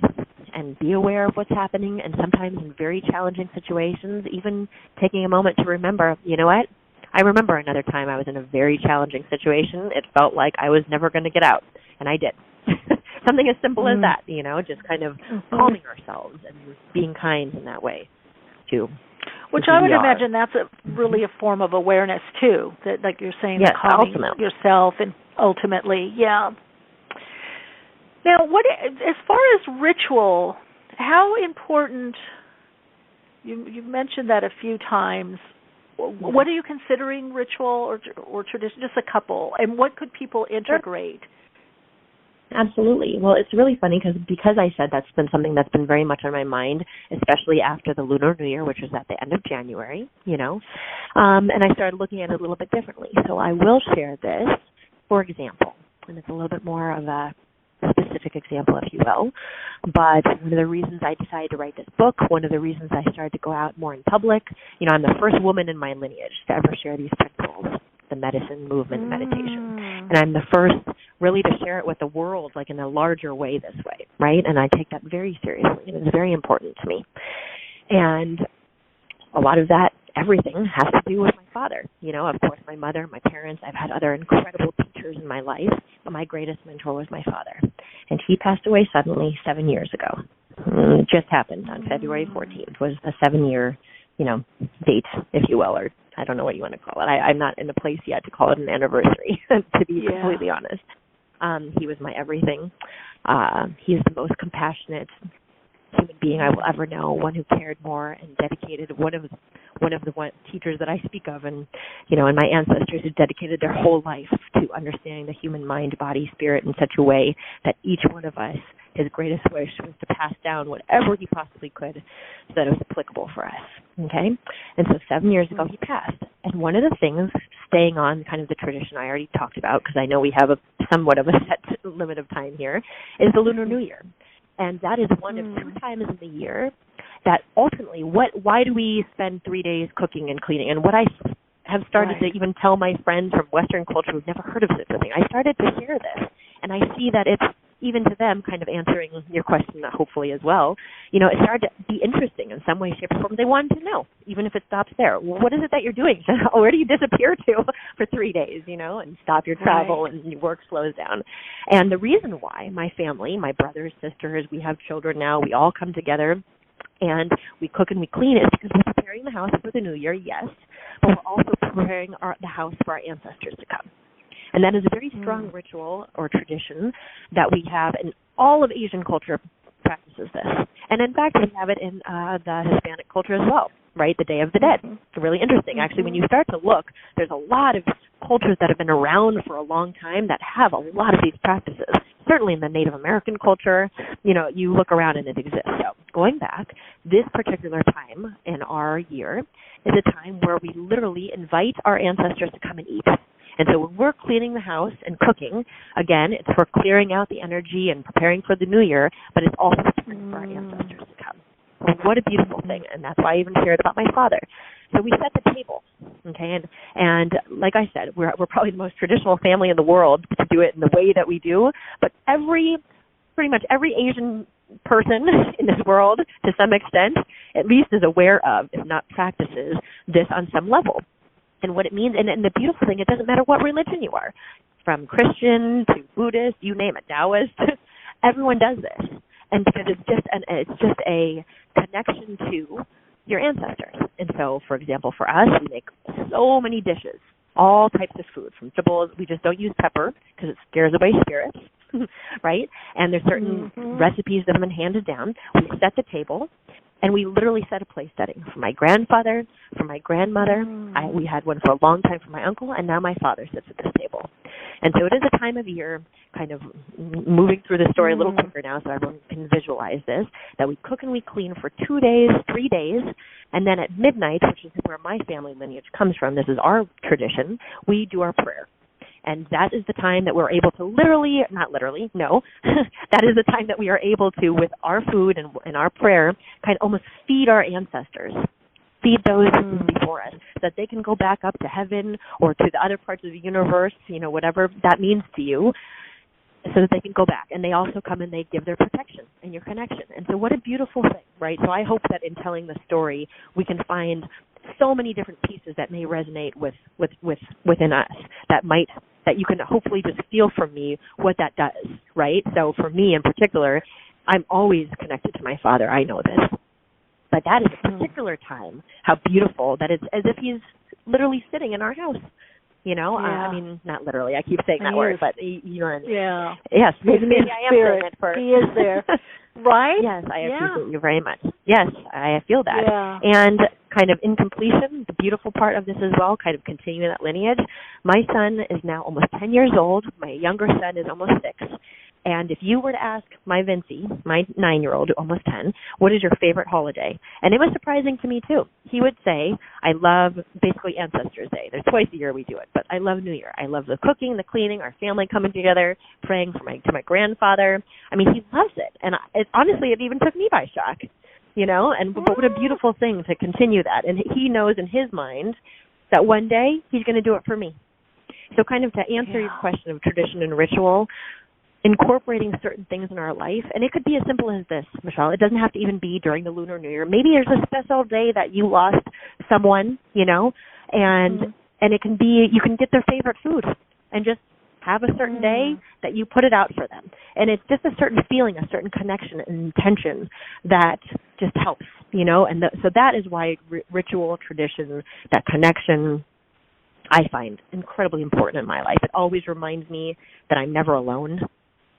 and be aware of what's happening, and sometimes in very challenging situations, even taking a moment to remember, you know what? I remember another time I was in a very challenging situation. It felt like I was never going to get out, and I did. Something as simple as that, just kind of calming ourselves and being kind in that way, too. Which I would imagine that's really a form of awareness, too, that, like you're saying, yes, calming ultimately. yourself and ultimately, yeah. Now, as far as ritual, how important, you've mentioned that a few times, what are you considering ritual or tradition? Just a couple. And what could people integrate? Absolutely. Well, it's really funny because I said that's been something that's been very much on my mind, especially after the Lunar New Year, which was at the end of January, and I started looking at it a little bit differently. So I will share this, for example, and it's a little bit more of a specific example, if you will, but one of the reasons I decided to write this book, one of the reasons I started to go out more in public, I'm the first woman in my lineage to ever share these principles, the medicine, movement, meditation. And I'm the first really to share it with the world, like in a larger way this way, right? And I take that very seriously, and it's very important to me. And a lot of that, everything has to do with my father. Of course, my mother, my parents. I've had other incredible teachers in my life, but my greatest mentor was my father. And he passed away suddenly 7 years ago. It just happened on February 14th, was the 7-year, date, if you will, or I don't know what you want to call it. I'm not in a place yet to call it an anniversary, to be completely honest. He was my everything. He's the most compassionate human being I will ever know, one who cared more and dedicated, one of the teachers that I speak of, and and my ancestors who dedicated their whole life to understanding the human mind, body, spirit in such a way that each one of us, his greatest wish was to pass down whatever he possibly could so that it was applicable for us, okay? And so 7 years ago he passed. And one of the things, staying on kind of the tradition I already talked about, because I know we have somewhat of a set limit of time here, is the Lunar New Year. And that is one of 2 times in the year that ultimately, why do we spend 3 days cooking and cleaning? And what I have started to even tell my friends from Western culture who've never heard of such a thing, I started to share this. And I see that it's, even to them, kind of answering your question hopefully as well, it started to be interesting in some way, shape, or form. They wanted to know, even if it stops there. Well, what is it that you're doing? Where do you disappear to for 3 days, and stop your travel and your work slows down? And the reason why my family, my brothers, sisters, we have children now, we all come together and we cook and we clean is because we're preparing the house for the new year, yes, but we're also preparing the house for our ancestors to come. And that is a very strong ritual or tradition that we have, and all of Asian culture practices this. And in fact, we have it in the Hispanic culture as well, right? The Day of the Dead. It's really interesting. Actually, when you start to look, there's a lot of cultures that have been around for a long time that have a lot of these practices. Certainly in the Native American culture, you look around and it exists. So going back, this particular time in our year is a time where we literally invite our ancestors to come and eat. And so when we're cleaning the house and cooking, again, it's for clearing out the energy and preparing for the new year, but it's also time for our ancestors to come. So what a beautiful thing, and that's why I even shared about my father. So we set the table, okay? And like I said, we're probably the most traditional family in the world to do it in the way that we do, but pretty much every Asian person in this world, to some extent, at least is aware of, if not practices, this on some level. And what it means, and the beautiful thing, it doesn't matter what religion you are, from Christian to Buddhist, you name it, Taoist, everyone does this. And because it's just a connection to your ancestors. And so, for example, for us, we make so many dishes, all types of food, from vegetables. We just don't use pepper because it scares away spirits, right? And there's certain recipes that have been handed down. We set the table. And we literally set a place setting for my grandfather, for my grandmother. We had one for a long time for my uncle, and now my father sits at this table. And so it is a time of year, kind of moving through the story a little quicker now so everyone can visualize this, that we cook and we clean for 2 days, 3 days, and then at midnight, which is where my family lineage comes from, this is our tradition, we do our prayer. And that is the time that we're able to that is the time that we are able to, with our food and our prayer, kind of almost feed our ancestors, feed those before us, so that they can go back up to heaven or to the other parts of the universe, whatever that means to you, so that they can go back. And they also come and they give their protection and your connection. And so what a beautiful thing, right? So I hope that in telling the story, we can find so many different pieces that may resonate within us that you can hopefully just feel from me what that does, right? So for me in particular, I'm always connected to my father. I know this. But that is a particular time, how beautiful that it's as if he's literally sitting in our house. I mean, not literally. I keep saying that word, but you know what I mean. Yeah. Yes, maybe I am saying it first. He is there. Right? Yes, I appreciate you very much. Yes, I feel that. Yeah. And kind of in completion, the beautiful part of this as well, kind of continuing that lineage, my son is now almost 10 years old. My younger son is almost 6. And if you were to ask my Vincey, my 9-year-old, almost 10, what is your favorite holiday? And it was surprising to me, too. He would say, I love basically Ancestors Day. There's twice a year we do it, but I love New Year. I love the cooking, the cleaning, our family coming together, praying to my grandfather. I mean, he loves it. And honestly, it even took me by shock, and but what a beautiful thing to continue that. And he knows in his mind that one day he's going to do it for me. So kind of to answer your question of tradition and ritual, incorporating certain things in our life, and it could be as simple as this, Michele. It doesn't have to even be during the Lunar New Year. Maybe there's a special day that you lost someone, and it can be, you can get their favorite food and just have a certain day that you put it out for them. And it's just a certain feeling, a certain connection and intention that just helps, and so that is why ritual, tradition, that connection, I find incredibly important in my life. It always reminds me that I'm never alone.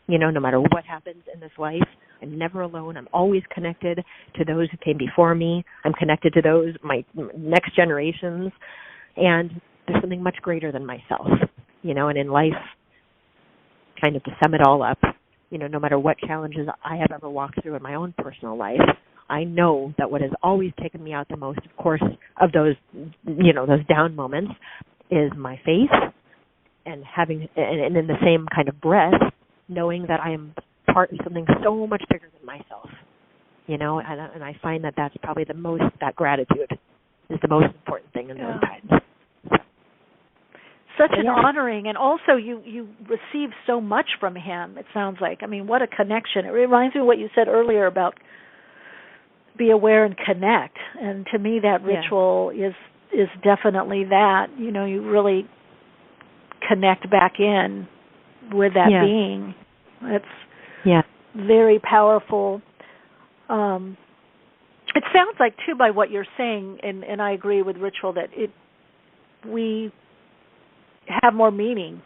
No matter what happens in this life, I'm never alone. I'm always connected to those who came before me. I'm connected to those, my next generations. And there's something much greater than myself, and in life, kind of to sum it all up, no matter what challenges I have ever walked through in my own personal life, I know that what has always taken me out the most, of course, of those, those down moments is my faith and and in the same kind of breath, knowing that I am part of something so much bigger than myself, and I find that that's probably that gratitude is the most important thing in those times. Such an honoring, and also you receive so much from him, it sounds like. I mean, what a connection. It reminds me of what you said earlier about be aware and connect, and to me that ritual is definitely that. You really connect back in with that being. It's very powerful. It sounds like, too, by what you're saying, and I agree with ritual, that we have more meaning.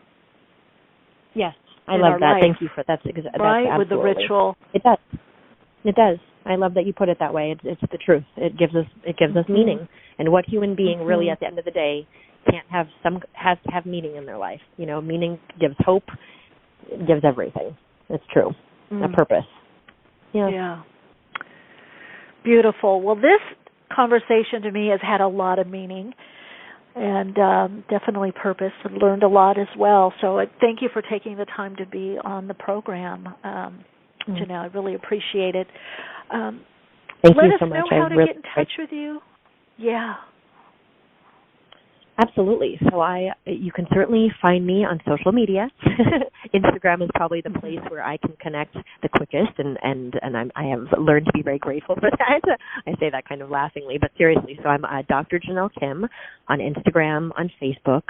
Yes, I love that. Life. Thank you for that's exactly right with the ritual. It does. I love that you put it that way. It's the truth. It gives us meaning, and what human being really at the end of the day has to have meaning in their life. Meaning gives hope. It gives everything. It's true. A purpose. Yeah. Beautiful. Well, this conversation to me has had a lot of meaning and definitely purpose. I've learned a lot as well. So thank you for taking the time to be on the program, Jenelle. I really appreciate it. Thank you so much. Let us know how to get in touch with you. Yeah. Absolutely. So you can certainly find me on social media. Instagram is probably the place where I can connect the quickest, and I have learned to be very grateful for that. I say that kind of laughingly, but seriously. So I'm Dr. Jenelle Kim on Instagram, on Facebook,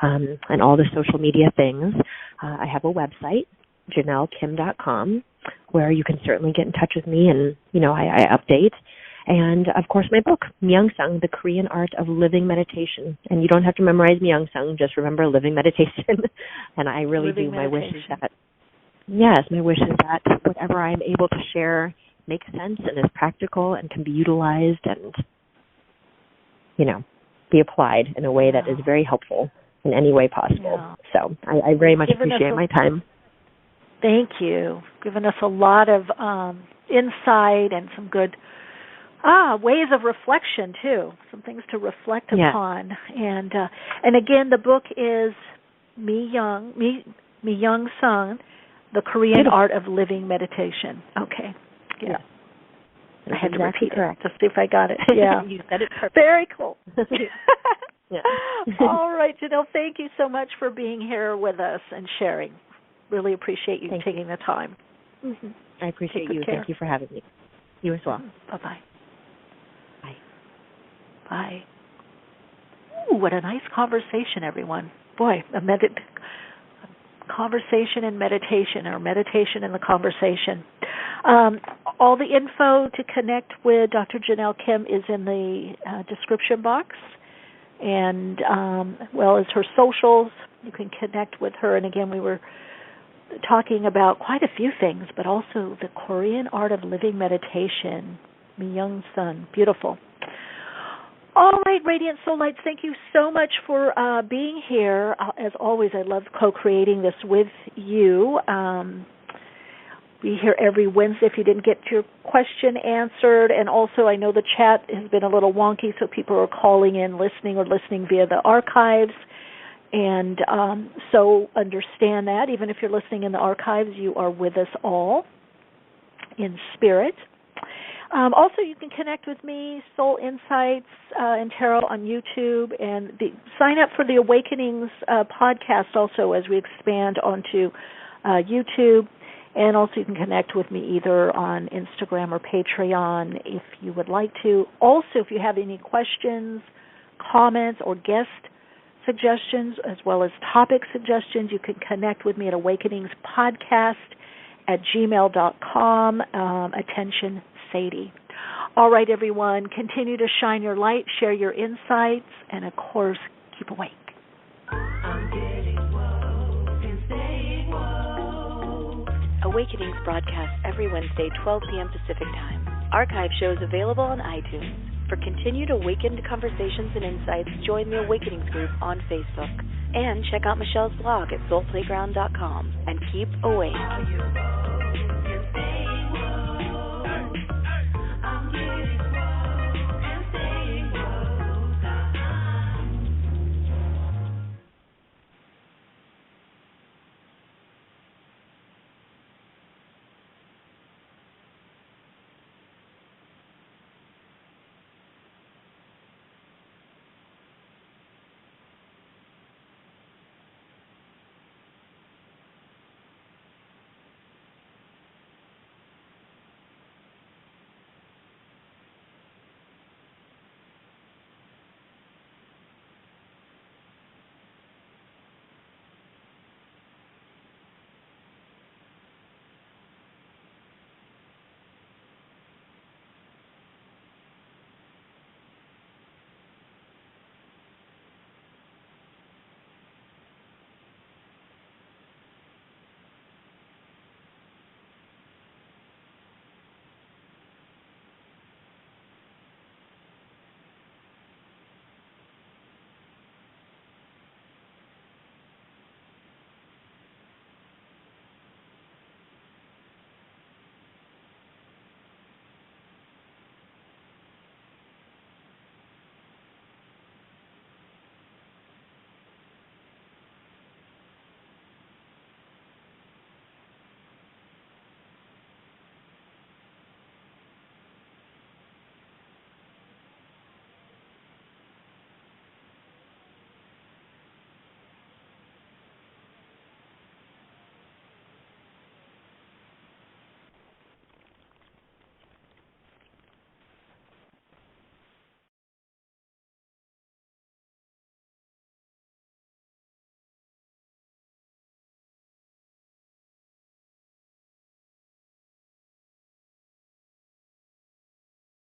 and all the social media things. I have a website, JenelleKim.com, where you can certainly get in touch with me, and I update. And, of course, my book, Myeongsang, The Korean Art of Living Meditation. And you don't have to memorize Myeongsang, just remember living meditation. And I really do. My wish is that whatever I'm able to share makes sense and is practical and can be utilized and, be applied in a way that is very helpful in any way possible. Yeah. So I very much appreciate my time. Thank you. Given us a lot of insight and some good ways of reflection too. Some things to reflect upon. And again, the book is Myeongsang, The Korean Art of Living Meditation. Okay. Yeah. I had to repeat it to see if I got it. Yeah. You said it perfect. Very cool. All right, Jenelle, thank you so much for being here with us and sharing. Really appreciate you taking the time. Mm-hmm. I appreciate you. Thank you for having me. You as well. Bye-bye. Bye. Bye. what a nice conversation, everyone. Boy, conversation and meditation, or meditation and the conversation. All the info to connect with Dr. Jenelle Kim is in the description box, and well as her socials. You can connect with her. And again, we were talking about quite a few things, but also the Korean art of living meditation. Mi-young Sun, beautiful. All right, Radiant Soul Lights, thank you so much for being here. As always, I love co-creating this with you. Be here every Wednesday if you didn't get your question answered. And also, I know the chat has been a little wonky, so people are calling in, listening, or listening via the archives. And so understand that. Even if you're listening in the archives, you are with us all in spirit. Also, you can connect with me, Soul Insights and Tarot on YouTube, and sign up for the Awakenings podcast also as we expand onto YouTube. And also you can connect with me either on Instagram or Patreon if you would like to. Also, if you have any questions, comments, or guest suggestions, as well as topic suggestions, you can connect with me at awakeningspodcast@gmail.com. Attention, Sadie. All right, everyone, continue to shine your light, share your insights, and, of course, keep awake. Awakenings broadcasts every Wednesday, 12 p.m. Pacific Time. Archive shows available on iTunes. For continued awakened conversations and insights, join the Awakenings group on Facebook. And check out Michelle's blog at soulplayground.com. And keep awake.